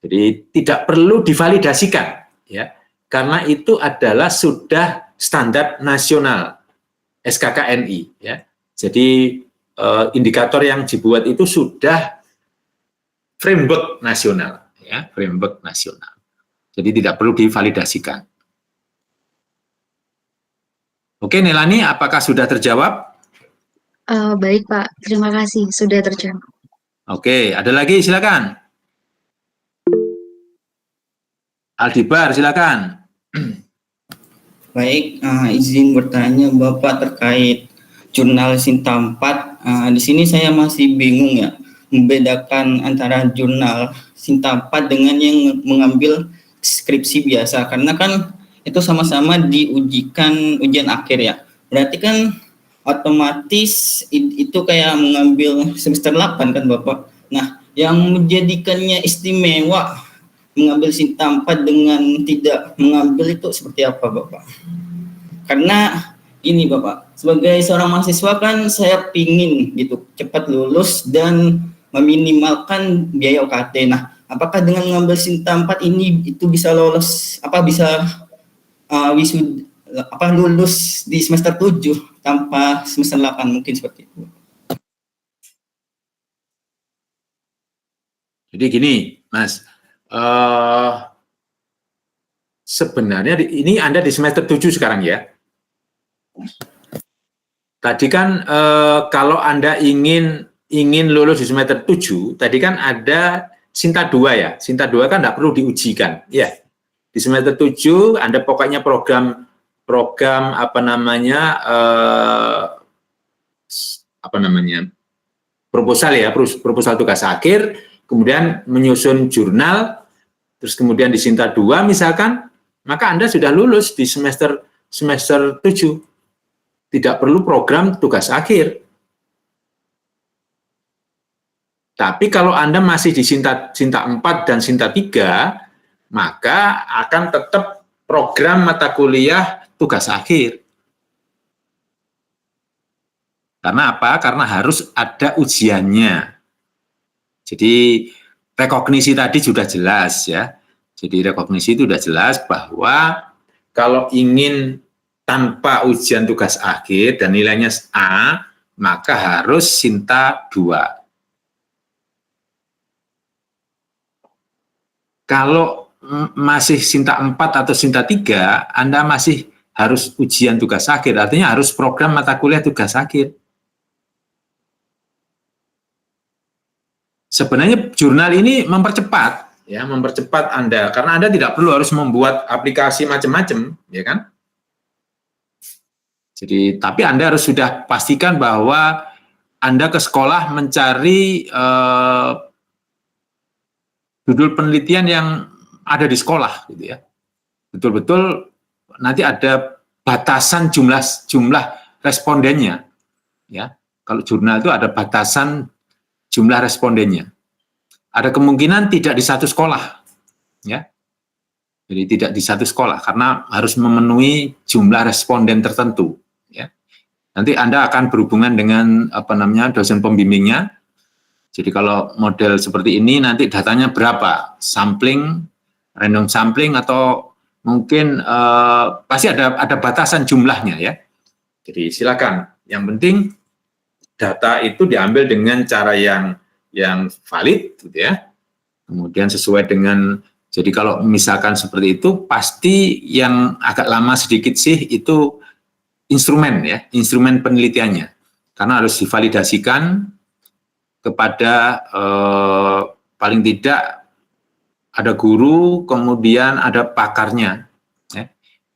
Jadi tidak perlu divalidasikan, ya, karena itu adalah sudah standar nasional SKKNI, ya. Jadi indikator yang dibuat itu sudah framework nasional, ya, framework nasional. Jadi tidak perlu divalidasikan. Oke, Nelani, apakah sudah terjawab? Baik Pak, terima kasih sudah terjawab. Oke, ada lagi, silakan. Aldibar, silakan. Baik, izin bertanya Bapak terkait jurnal Sinta 4. Di sini saya masih bingung ya, membedakan antara jurnal Sinta 4 dengan yang mengambil skripsi biasa, karena kan itu sama-sama diujikan ujian akhir ya. Berarti kan otomatis itu kayak mengambil semester 8 kan Bapak. Nah, yang menjadikannya istimewa mengambil Sinta 4 dengan tidak mengambil itu seperti apa Bapak? Karena ini Bapak, sebagai seorang mahasiswa kan saya pingin gitu cepat lulus dan meminimalkan biaya UKT. Nah, apakah dengan mengambil Sinta 4 ini itu bisa lolos, lulus di semester 7 tanpa semester 8 mungkin seperti itu? Jadi gini, Mas, sebenarnya ini Anda di semester 7 sekarang ya. Tadi kan kalau Anda ingin lulus di semester 7, tadi kan ada Sinta 2 ya. Sinta 2 kan tidak perlu diujikan. Ya. Di semester 7 Anda pokoknya program proposal ya, proposal tugas akhir, kemudian menyusun jurnal, terus kemudian di Sinta 2 misalkan, maka Anda sudah lulus di semester 7. Tidak perlu program tugas akhir. Tapi kalau Anda masih di Sinta 4 dan Sinta 3, maka akan tetap program mata kuliah tugas akhir. Karena apa? Karena harus ada ujiannya. Jadi rekognisi tadi sudah jelas ya. Jadi rekognisi itu sudah jelas bahwa kalau ingin tanpa ujian tugas akhir dan nilainya A, maka harus Sinta 2. Kalau masih Sinta 4 atau Sinta 3, Anda masih harus ujian tugas akhir, artinya harus program mata kuliah tugas akhir. Sebenarnya jurnal ini mempercepat Anda, karena Anda tidak perlu harus membuat aplikasi macam-macam, ya kan? Jadi, tapi Anda harus sudah pastikan bahwa Anda ke sekolah mencari judul penelitian yang ada di sekolah, gitu ya. Betul-betul nanti ada batasan jumlah respondennya, ya. Kalau jurnal itu ada batasan jumlah respondennya. Ada kemungkinan tidak di satu sekolah, ya. Jadi tidak di satu sekolah karena harus memenuhi jumlah responden tertentu, ya. Nanti Anda akan berhubungan dengan dosen pembimbingnya. Jadi kalau model seperti ini nanti datanya berapa? Sampling, random sampling atau mungkin pasti ada batasan jumlahnya ya. Jadi silakan. Yang penting data itu diambil dengan cara yang valid, gitu ya. Kemudian sesuai dengan, jadi kalau misalkan seperti itu, pasti yang agak lama sedikit sih itu instrumen ya, instrumen penelitiannya. Karena harus divalidasikan kepada paling tidak ada guru, kemudian ada pakarnya. Ya.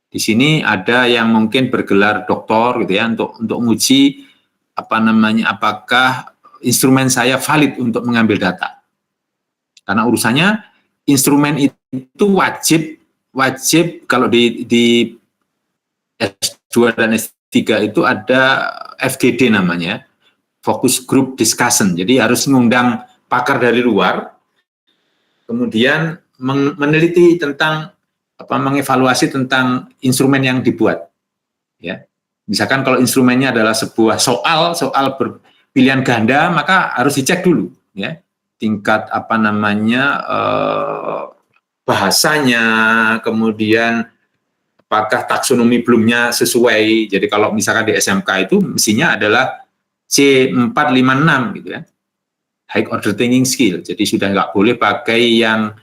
Di sini ada yang mungkin bergelar doktor gitu ya, untuk menguji apakah instrumen saya valid untuk mengambil data. Karena urusannya instrumen itu wajib kalau di S2 dan S3 itu ada FGD namanya, Focus Group Discussion. Jadi harus mengundang pakar dari luar, kemudian meneliti tentang mengevaluasi tentang instrumen yang dibuat. Ya, misalkan kalau instrumennya adalah sebuah soal berpilihan ganda, maka harus dicek dulu, ya, tingkat bahasanya, kemudian apakah taksonomi belumnya sesuai. Jadi kalau misalkan di SMK itu mestinya adalah C456 gitu ya, high order thinking skill. Jadi sudah nggak boleh pakai yang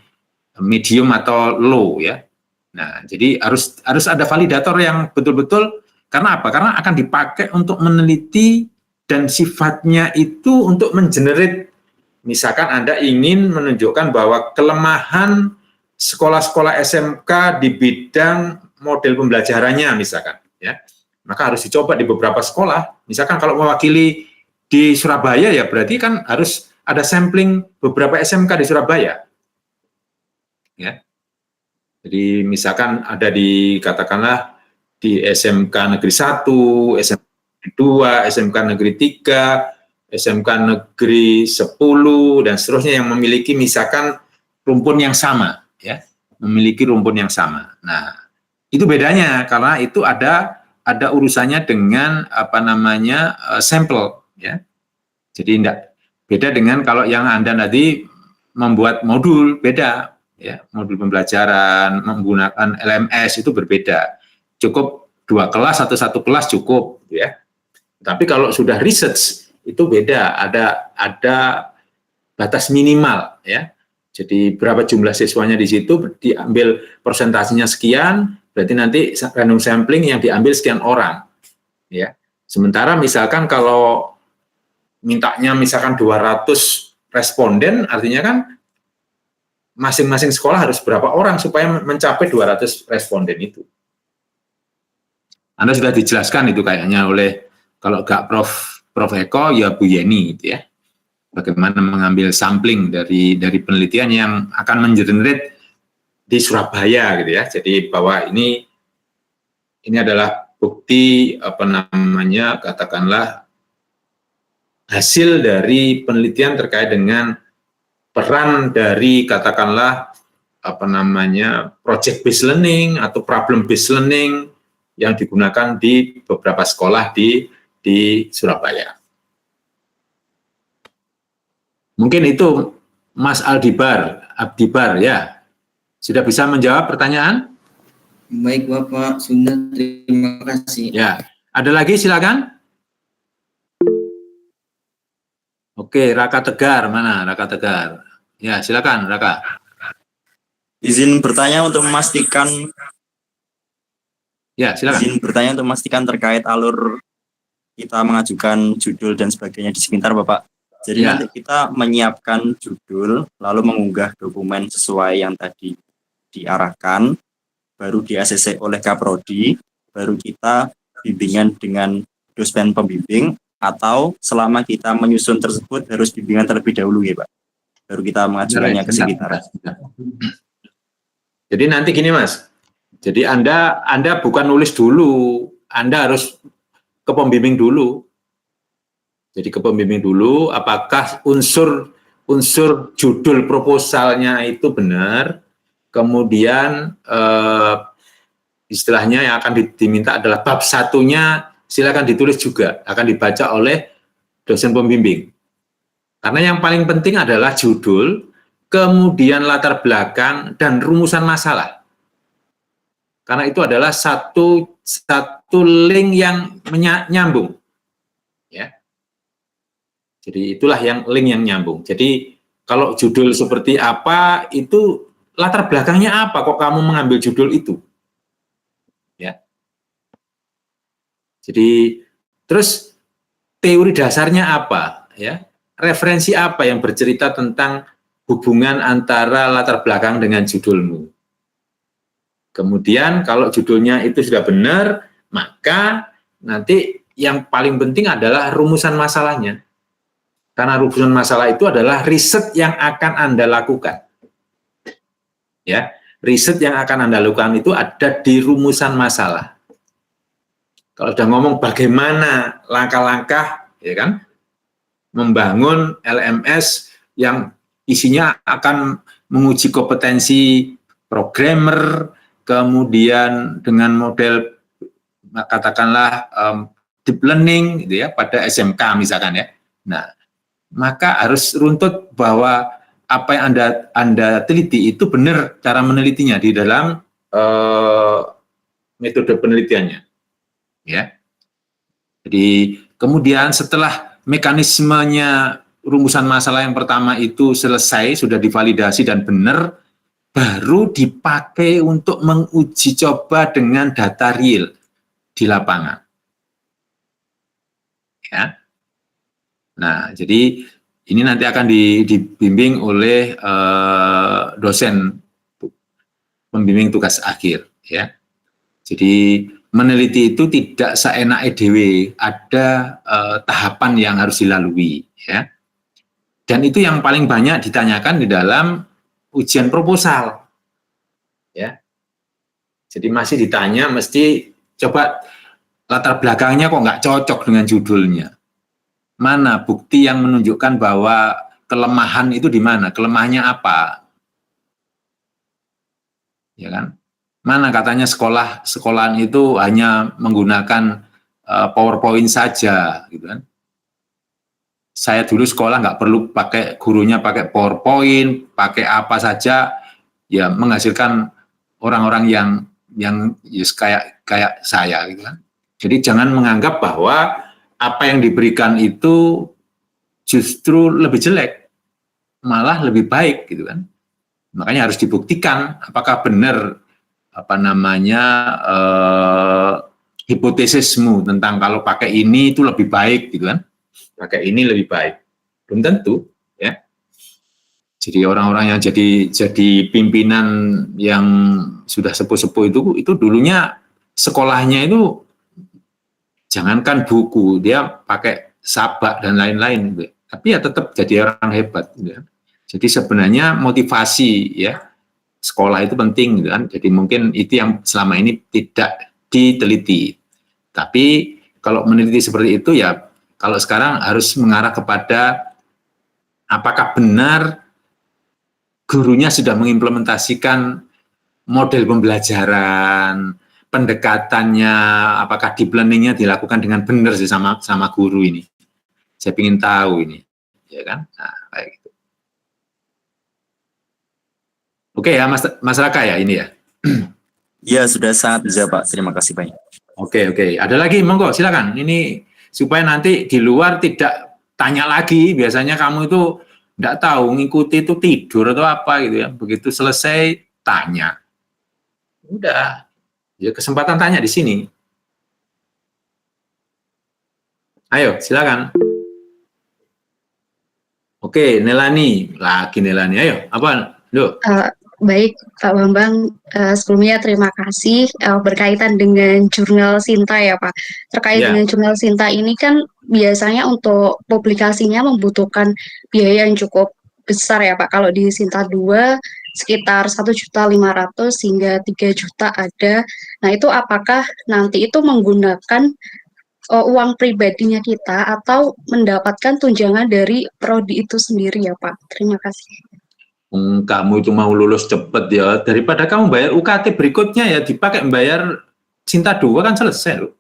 medium atau low ya. Nah, jadi harus ada validator yang betul-betul, karena apa? Karena akan dipakai untuk meneliti dan sifatnya itu untuk mengenerate. Misalkan Anda ingin menunjukkan bahwa kelemahan sekolah-sekolah SMK di bidang model pembelajarannya misalkan, ya, maka harus dicoba di beberapa sekolah. Misalkan kalau mewakili di Surabaya ya berarti kan harus ada sampling beberapa SMK di Surabaya, ya. Jadi misalkan ada katakanlah di SMK Negeri 1, SMK Negeri 2, SMK Negeri 3, SMK Negeri 10 dan seterusnya yang memiliki misalkan rumpun yang sama, ya, memiliki rumpun yang sama. Nah, itu bedanya karena itu ada urusannya dengan sampel, ya. Jadi beda dengan kalau yang Anda nanti membuat modul, beda, ya, modul pembelajaran menggunakan LMS itu berbeda. Cukup 2 kelas atau 1 kelas cukup, ya. Tapi kalau sudah research itu beda, ada batas minimal, ya. Jadi berapa jumlah siswanya di situ diambil persentasenya sekian, berarti nanti random sampling yang diambil sekian orang, ya. Sementara misalkan kalau mintanya misalkan 200 responden, artinya kan masing-masing sekolah harus berapa orang supaya mencapai 200 responden itu. Anda sudah dijelaskan itu kayaknya oleh, kalau nggak Prof Eko, ya Bu Yeni gitu ya. Bagaimana mengambil sampling dari penelitian yang akan mengenerate di Surabaya gitu ya. Jadi bahwa ini adalah bukti katakanlah hasil dari penelitian terkait dengan peran dari katakanlah project based learning atau problem based learning yang digunakan di beberapa sekolah di Surabaya. Mungkin itu Mas Abdibar ya. Sudah bisa menjawab pertanyaan? Baik Bapak, sudah, terima kasih. Ya, ada lagi silakan. Oke, Raka Tegar, mana Raka Tegar? Ya, silakan Raka. Izin bertanya untuk memastikan. Ya, silakan. Izin bertanya untuk memastikan terkait alur kita mengajukan judul dan sebagainya di sekitar Bapak. Jadi ya, nanti kita menyiapkan judul, lalu mengunggah dokumen sesuai yang tadi diarahkan, baru di-ACC oleh Kaprodi, baru kita bimbingan dengan dosen pembimbing, atau selama kita menyusun tersebut harus bimbingan terlebih dahulu ya Pak, baru kita mengajukannya ke sekitar. Jadi nanti gini Mas, jadi Anda bukan nulis dulu, Anda harus ke pembimbing dulu. Jadi ke pembimbing dulu, apakah unsur judul proposalnya itu benar, kemudian istilahnya yang akan diminta adalah bab satunya, silakan ditulis juga, akan dibaca oleh dosen pembimbing. Karena yang paling penting adalah judul, kemudian latar belakang, dan rumusan masalah. Karena itu adalah satu link yang nyambung. Ya. Jadi itulah link yang nyambung. Jadi kalau judul seperti apa, itu latar belakangnya apa kok kamu mengambil judul itu? Ya. Jadi terus teori dasarnya apa? Ya, referensi apa yang bercerita tentang hubungan antara latar belakang dengan judulmu? Kemudian kalau judulnya itu sudah benar, maka nanti yang paling penting adalah rumusan masalahnya. Karena rumusan masalah itu adalah riset yang akan Anda lakukan. Ya, riset yang akan Anda lakukan itu ada di rumusan masalah. Kalau sudah ngomong bagaimana langkah-langkah, ya kan, membangun LMS yang isinya akan menguji kompetensi programmer, kemudian dengan model katakanlah deep learning, gitu ya, pada SMK misalkan ya. Nah, maka harus runtut bahwa apa yang Anda teliti itu benar cara menelitinya di dalam metode penelitiannya. Ya. Jadi kemudian setelah mekanismenya rumusan masalah yang pertama itu selesai, sudah divalidasi dan benar, baru dipakai untuk menguji coba dengan data real di lapangan. Ya. Nah, jadi ini nanti akan dibimbing oleh dosen pembimbing tugas akhir, ya. Jadi meneliti itu tidak seenak EDW, ada tahapan yang harus dilalui, ya. Dan itu yang paling banyak ditanyakan di dalam ujian proposal, ya. Jadi masih ditanya, mesti coba latar belakangnya kok nggak cocok dengan judulnya. Mana bukti yang menunjukkan bahwa kelemahan itu di mana? Kelemahannya apa? Ya kan? Mana katanya sekolahan itu hanya menggunakan PowerPoint saja, gitu kan? Saya dulu sekolah nggak perlu pakai, gurunya pakai PowerPoint, pakai apa saja, ya menghasilkan orang-orang yang kayak saya, gitu kan? Jadi jangan menganggap bahwa apa yang diberikan itu justru lebih jelek, malah lebih baik, gitu kan. Makanya harus dibuktikan apakah benar hipotesismu tentang kalau pakai ini itu lebih baik, gitu kan. Pakai ini lebih baik. Belum tentu, ya. Jadi orang-orang yang jadi pimpinan yang sudah sepuh-sepuh itu dulunya sekolahnya itu jangankan buku, dia pakai sabak dan lain-lain, tapi ya tetap jadi orang hebat. Ya. Jadi sebenarnya motivasi, ya, sekolah itu penting, gitu kan. Jadi mungkin itu yang selama ini tidak diteliti. Tapi kalau meneliti seperti itu, ya kalau sekarang harus mengarah kepada apakah benar gurunya sudah mengimplementasikan model pembelajaran, pendekatannya, apakah deep learning-nya dilakukan dengan benar sih sama guru ini. Saya ingin tahu ini, ya kan? Nah, kayak gitu. Oke ya, Mas Raka ya ini ya. Ya, sudah sangat bisa Pak. Terima kasih banyak. Oke. Ada lagi, monggo silakan. Ini supaya nanti di luar tidak tanya lagi. Biasanya kamu itu tidak tahu, ngikuti itu tidur atau apa gitu ya. Begitu selesai tanya. Udah. Ya, kesempatan tanya di sini. Ayo, silakan. Oke, Nelani. Lagi Nelani. Ayo, apa? Loh. Baik, Pak Bambang. Sebelumnya terima kasih berkaitan dengan jurnal Sinta ya, Pak. Terkait dengan jurnal Sinta ini kan biasanya untuk publikasinya membutuhkan biaya yang cukup besar ya, Pak. Kalau di Sinta 2 sekitar 1.500.000 hingga 3 juta ada. Nah, itu apakah nanti itu menggunakan uang pribadinya kita atau mendapatkan tunjangan dari prodi itu sendiri ya, Pak? Terima kasih. Kamu itu mau lulus cepet ya, daripada kamu bayar UKT berikutnya ya dipakai membayar Sinta 2 kan selesai loh.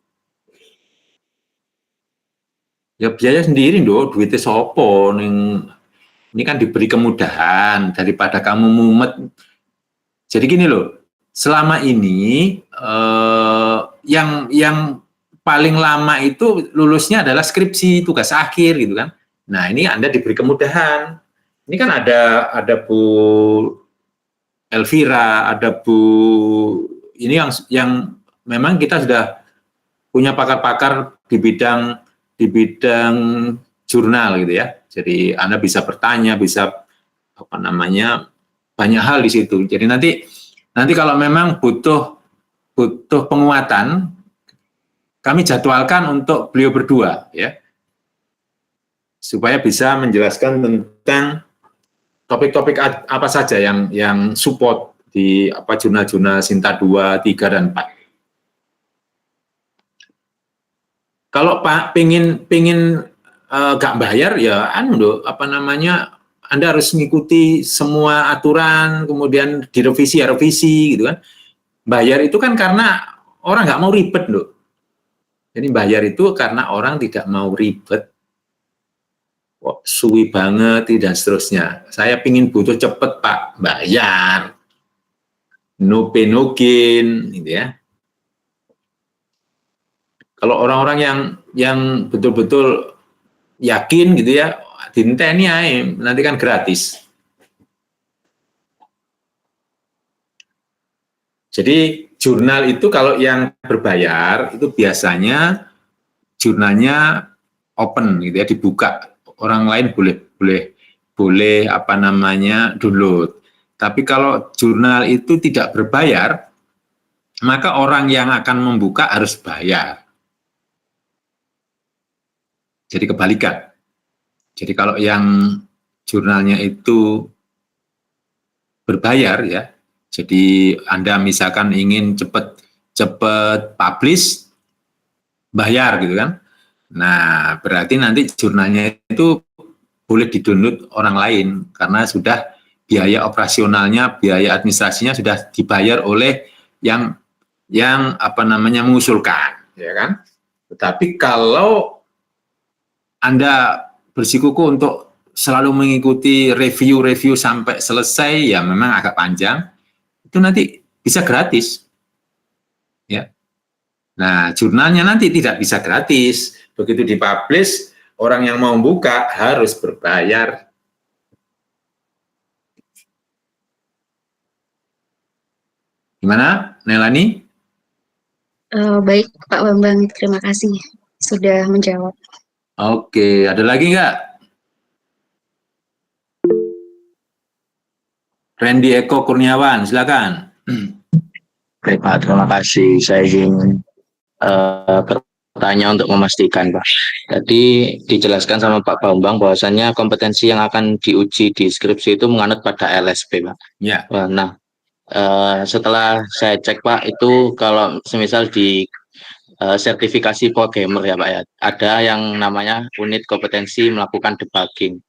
Ya biaya sendiri loh, duitnya sopo, ini kan diberi kemudahan daripada kamu mumet. Jadi gini loh, selama ini yang paling lama itu lulusnya adalah skripsi, tugas akhir gitu kan. Nah ini Anda diberi kemudahan. Ini kan ada Bu Elvira, ada Bu ini yang memang kita sudah punya pakar-pakar di bidang jurnal gitu ya. Jadi Anda bisa bertanya, bisa apa namanya, banyak hal di situ. Jadi nanti kalau memang butuh penguatan, kami jadwalkan untuk beliau berdua ya, supaya bisa menjelaskan tentang topik-topik apa saja yang support di jurnal-jurnal Sinta 2, 3, dan 4. Kalau Pak pingin nggak bayar ya Anda harus mengikuti semua aturan, kemudian direvisi gitu kan. Bayar itu kan karena orang nggak mau ribet loh. Jadi bayar itu karena orang tidak mau ribet. Suwi banget, tidak seterusnya. Saya pingin butuh cepet Pak, bayar. No pain no gain, gitu ya. Kalau orang-orang yang betul-betul yakin gitu ya, dinteni aja, nanti kan gratis. Jadi jurnal itu kalau yang berbayar itu biasanya jurnalnya open gitu ya, dibuka. Orang lain boleh download. Tapi kalau jurnal itu tidak berbayar, maka orang yang akan membuka harus bayar. Jadi kebalikan. Jadi kalau yang jurnalnya itu berbayar ya, jadi Anda misalkan ingin cepat publish, bayar gitu kan. Nah, berarti nanti jurnalnya itu boleh di-download orang lain karena sudah biaya operasionalnya, biaya administrasinya sudah dibayar oleh yang mengusulkan, ya kan? Tetapi kalau Anda bersikuku untuk selalu mengikuti review sampai selesai, ya memang agak panjang, itu nanti bisa gratis. Ya. Nah, jurnalnya nanti tidak bisa gratis. Begitu dipublish, orang yang mau buka harus berbayar. Gimana, Nelani? Baik, Pak Bambang, terima kasih sudah menjawab. Oke, ada lagi nggak? Randy Eko Kurniawan, silakan. Baik Pak, terima kasih. Saya ingin bertanya untuk memastikan Pak. Jadi dijelaskan sama Pak Bambang bahwasannya kompetensi yang akan diuji di skripsi itu menganut pada LSP Pak. Ya. Nah, setelah saya cek Pak, itu kalau semisal di sertifikasi programmer ya Pak ya, ada yang namanya unit kompetensi melakukan debugging.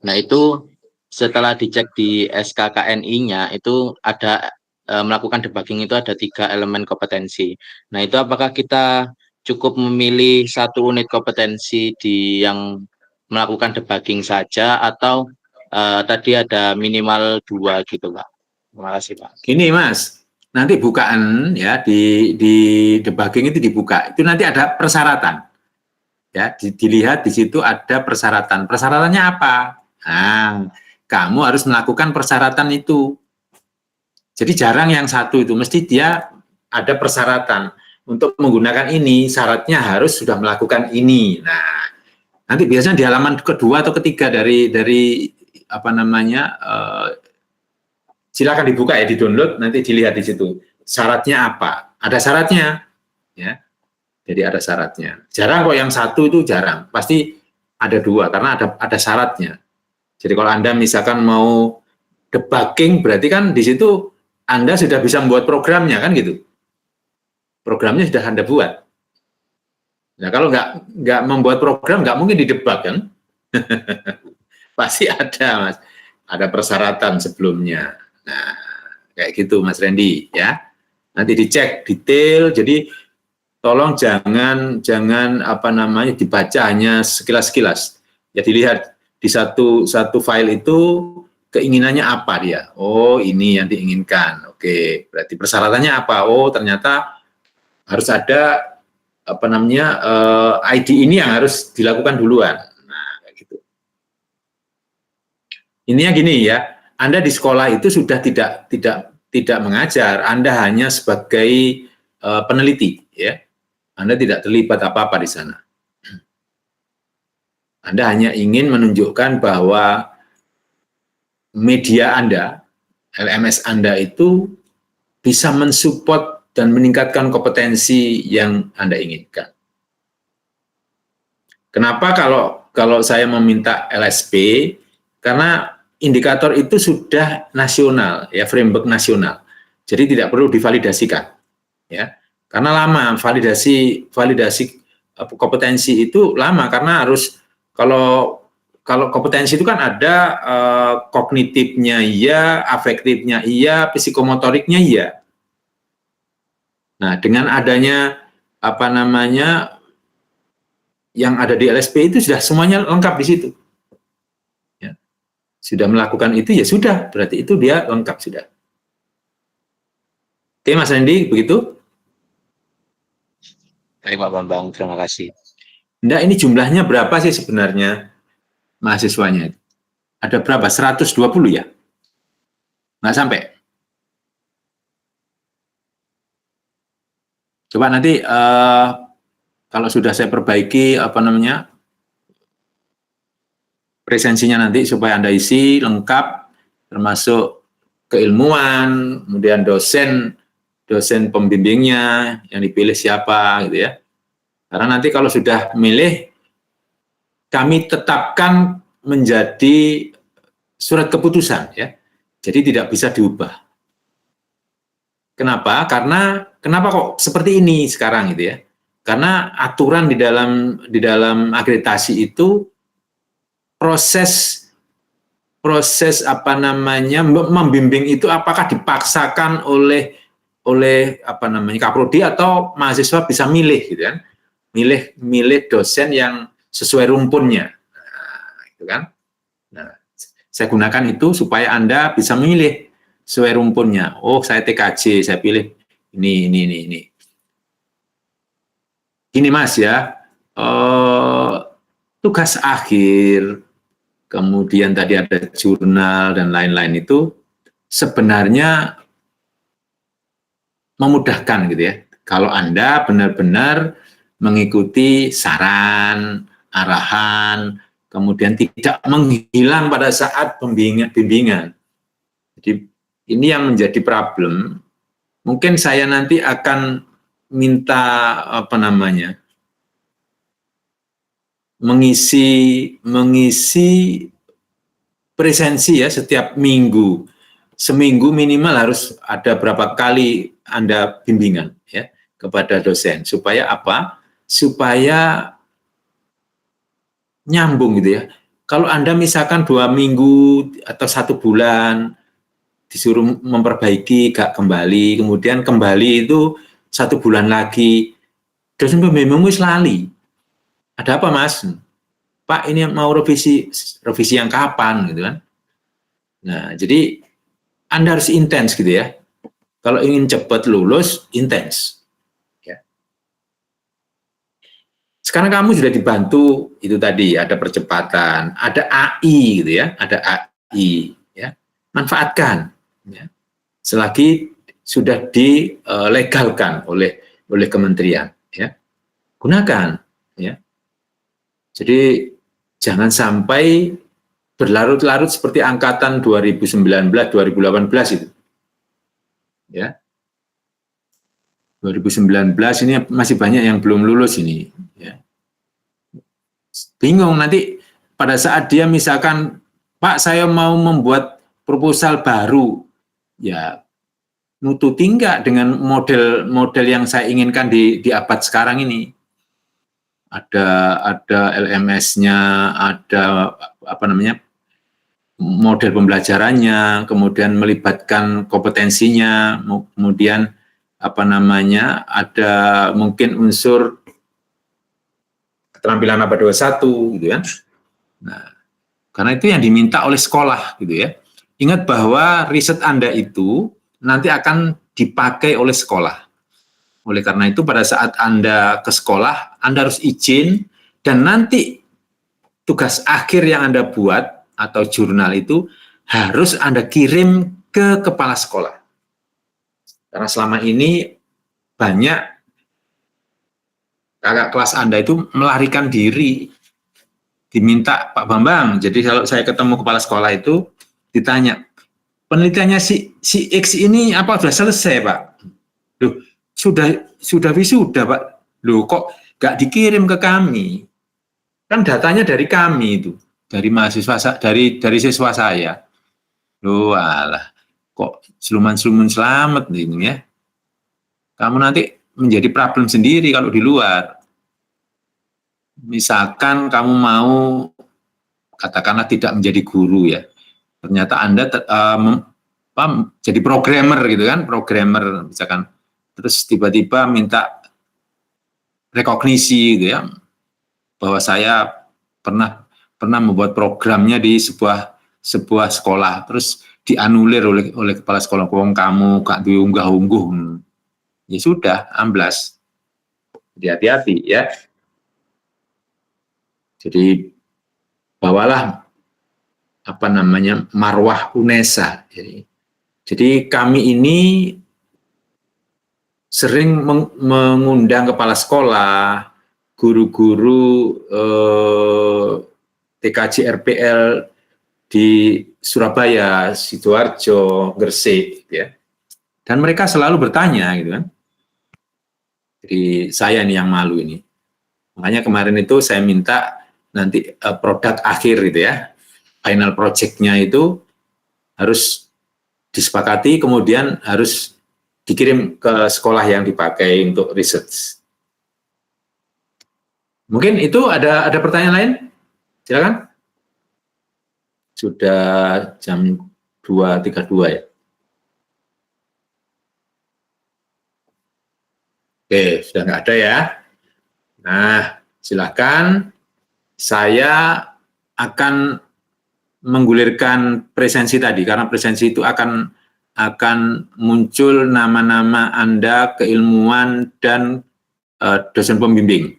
Nah itu setelah dicek di SKKNI-nya itu ada melakukan debugging itu ada 3 elemen kompetensi. Nah itu apakah kita cukup memilih 1 unit kompetensi di yang melakukan debugging saja atau tadi ada minimal 2 gitu Pak? Terima kasih Pak. Gini Mas, nanti bukaan ya di debugging itu dibuka, itu nanti ada persyaratan. Ya, dilihat di situ ada persyaratan. Persyaratannya apa? Nah, kamu harus melakukan persyaratan itu. Jadi jarang yang satu itu, mesti dia ada persyaratan. Untuk menggunakan ini, syaratnya harus sudah melakukan ini. Nah, nanti biasanya di halaman kedua atau ketiga dari silakan dibuka ya, di-download, nanti dilihat di situ. Syaratnya apa? Ada syaratnya. Ya. Jadi ada syaratnya. Jarang kok yang satu itu jarang. Pasti ada 2 karena ada syaratnya. Jadi kalau Anda misalkan mau debugging, berarti kan di situ Anda sudah bisa membuat programnya kan gitu. Programnya sudah Anda buat. Nah kalau nggak membuat program, nggak mungkin didebug kan. Pasti ada Mas. Ada persyaratan sebelumnya. Nah, kayak gitu Mas Randy ya. Nanti dicek detail, jadi tolong jangan dibaca hanya sekilas-sekilas. Ya dilihat di satu file itu keinginannya apa dia. Oh, ini yang diinginkan. Oke, berarti persyaratannya apa? Oh, ternyata harus ada ID ini yang harus dilakukan duluan. Nah, kayak gitu. Ininya gini ya, Anda di sekolah itu sudah tidak mengajar, Anda hanya sebagai peneliti, ya. Anda tidak terlibat apa-apa di sana. Anda hanya ingin menunjukkan bahwa media Anda, LMS Anda itu bisa mensupport dan meningkatkan kompetensi yang Anda inginkan. Kenapa kalau saya meminta LSP? Karena indikator itu sudah nasional, ya, framework nasional. Jadi tidak perlu divalidasikan, ya. Karena lama validasi kompetensi itu lama, karena harus kalau kompetensi itu kan ada kognitifnya iya, afektifnya iya, psikomotoriknya iya. Nah, dengan adanya yang ada di LSP itu sudah semuanya lengkap di situ. Ya. Sudah melakukan itu ya sudah, berarti itu dia lengkap sudah. Oke, Mas Randy, begitu? Baik Pak Bambang, terima kasih. Enggak, ini jumlahnya berapa sih sebenarnya mahasiswanya? Ada berapa? 120 ya? Nggak sampai? Coba nanti kalau sudah saya perbaiki presensinya nanti supaya Anda isi lengkap, termasuk keilmuan, kemudian dosen pembimbingnya yang dipilih siapa gitu ya. Karena nanti kalau sudah milih, kami tetapkan menjadi surat keputusan ya. Jadi tidak bisa diubah. Kenapa? Kenapa kok seperti ini sekarang gitu ya? Karena aturan di dalam akreditasi itu proses membimbing itu apakah dipaksakan oleh Kaprodi atau mahasiswa bisa milih gitu kan? Milih dosen yang sesuai rumpunnya. Nah, gitu kan? Nah, saya gunakan itu supaya Anda bisa milih sesuai rumpunnya. Oh, saya TKJ, saya pilih ini. Ini Mas ya, tugas akhir, kemudian tadi ada jurnal dan lain-lain itu sebenarnya memudahkan gitu ya. Kalau Anda benar-benar mengikuti saran, arahan, kemudian tidak menghilang pada saat bimbingan. Jadi ini yang menjadi problem. Mungkin saya nanti akan minta mengisi presensi ya setiap minggu. Seminggu minimal harus ada berapa kali Anda bimbingan ya kepada dosen supaya apa? Supaya nyambung gitu ya. Kalau Anda misalkan 2 minggu atau 1 bulan disuruh memperbaiki gak kembali, kemudian kembali itu 1 bulan lagi, dosen pembimbing wis lali. Ada apa Mas? Pak, ini mau revisi yang kapan gitu kan? Nah, jadi Anda harus intens gitu ya. Kalau ingin cepat lulus, intens. Ya. Sekarang kamu sudah dibantu itu tadi, ada percepatan, ada AI gitu ya, ada AI ya. Manfaatkan ya. Selagi sudah dilegalkan oleh kementerian ya. Gunakan ya. Jadi jangan sampai berlarut-larut seperti angkatan 2019, 2018 itu. Ya. 2019 ini masih banyak yang belum lulus ini. Ya. Bingung nanti pada saat dia misalkan, Pak saya mau membuat proposal baru, ya nututi enggak dengan model yang saya inginkan di abad sekarang ini. Ada LMS-nya, ada model pembelajarannya, kemudian melibatkan kompetensinya, kemudian ada mungkin unsur keterampilan abad 21 gitu kan. Nah, karena itu yang diminta oleh sekolah gitu ya. Ingat bahwa riset Anda itu nanti akan dipakai oleh sekolah. Oleh karena itu pada saat Anda ke sekolah, Anda harus izin dan nanti tugas akhir yang Anda buat atau jurnal itu harus Anda kirim ke kepala sekolah. Karena selama ini banyak kakak kelas Anda itu melarikan diri, diminta Pak Bambang. Jadi kalau saya ketemu kepala sekolah itu ditanya, penelitiannya si X ini apa sudah selesai Pak? Loh, sudah wisuda Pak. Loh kok nggak dikirim ke kami? Kan datanya dari kami itu, dari mahasiswa, dari siswa saya. Loh alah, kok seluman selamat ini ya. Kamu nanti menjadi problem sendiri kalau di luar. Misalkan kamu mau, katakanlah tidak menjadi guru ya, ternyata Anda jadi programmer gitu kan, programmer misalkan, terus tiba-tiba minta rekognisi gitu ya, bahwa saya pernah membuat programnya di sebuah sekolah, terus dianulir oleh kepala sekolah, kamu gak diunggah-ungguh, ya sudah, amblas. Jadi hati-hati ya. Jadi bawalah marwah UNESA. Jadi kami ini sering mengundang kepala sekolah, guru-guru TKJ RPL di Surabaya, Sidoarjo, Gresik, ya. Dan mereka selalu bertanya, gitu kan. Jadi saya nih yang malu ini. Makanya kemarin itu saya minta nanti produk akhir gitu ya, final project-nya itu harus disepakati, kemudian harus dikirim ke sekolah yang dipakai untuk research. Mungkin itu ada pertanyaan lain? Silakan. Sudah jam 2.32 ya. Oke, sudah nggak ada ya. Nah, silakan. Saya akan menggulirkan presensi tadi, karena presensi itu akan muncul nama-nama Anda, keilmuan, dan dosen pembimbing.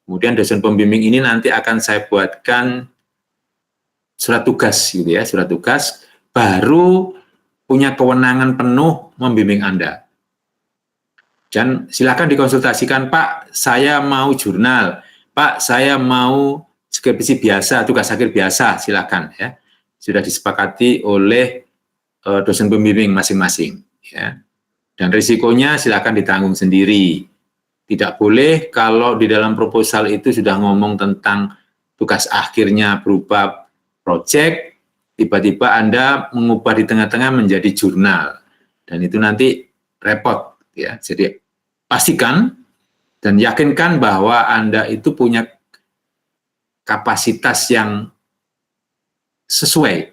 Kemudian dosen pembimbing ini nanti akan saya buatkan surat tugas, gitu ya, surat tugas, baru punya kewenangan penuh membimbing Anda. Dan silakan dikonsultasikan, Pak, saya mau jurnal, Pak, saya mau skripsi biasa, tugas akhir biasa, silakan ya. Sudah disepakati oleh dosen pembimbing masing-masing ya. Dan risikonya silakan ditanggung sendiri. Tidak boleh kalau di dalam proposal itu sudah ngomong tentang tugas akhirnya berupa project, tiba-tiba Anda mengubah di tengah-tengah menjadi jurnal. Dan itu nanti repot ya. Jadi pastikan dan yakinkan bahwa Anda itu punya kapasitas yang sesuai.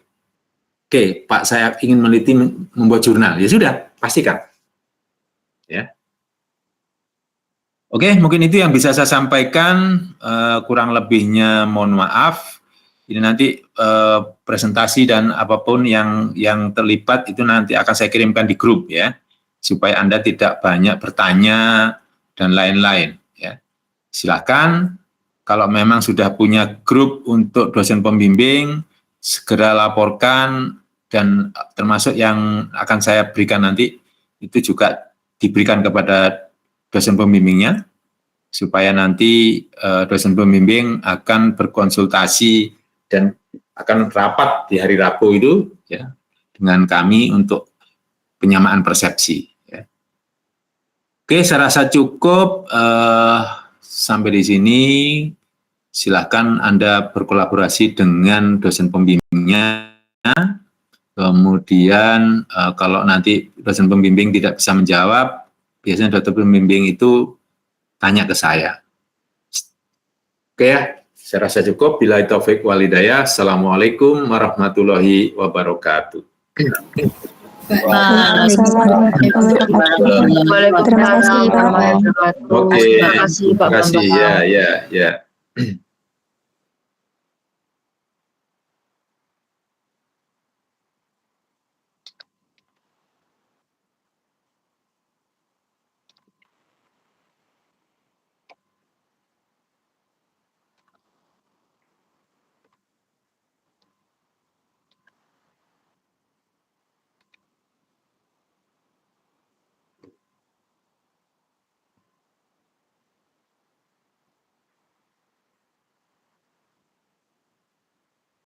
Oke, Pak, saya ingin meneliti membuat jurnal. Ya sudah, pastikan. Ya. Oke, mungkin itu yang bisa saya sampaikan. Kurang lebihnya mohon maaf. Ini nanti presentasi dan apapun yang terlibat itu nanti akan saya kirimkan di grup ya, supaya Anda tidak banyak bertanya dan lain-lain. Ya. Silakan. Kalau memang sudah punya grup untuk dosen pembimbing, segera laporkan, dan termasuk yang akan saya berikan nanti, itu juga diberikan kepada dosen pembimbingnya, supaya nanti dosen pembimbing akan berkonsultasi dan akan rapat di hari Rabu itu, ya, dengan kami untuk penyamaan persepsi. Ya. Oke, saya rasa cukup. Sampai di sini, silakan Anda berkolaborasi dengan dosen pembimbingnya. Kemudian kalau nanti dosen pembimbing tidak bisa menjawab, biasanya dosen pembimbing itu tanya ke saya. Oke ya, saya rasa cukup. Billahi taufik wal hidayah. Assalamualaikum warahmatullahi wabarakatuh. Terima kasih Pak. Oke, terima kasih ya.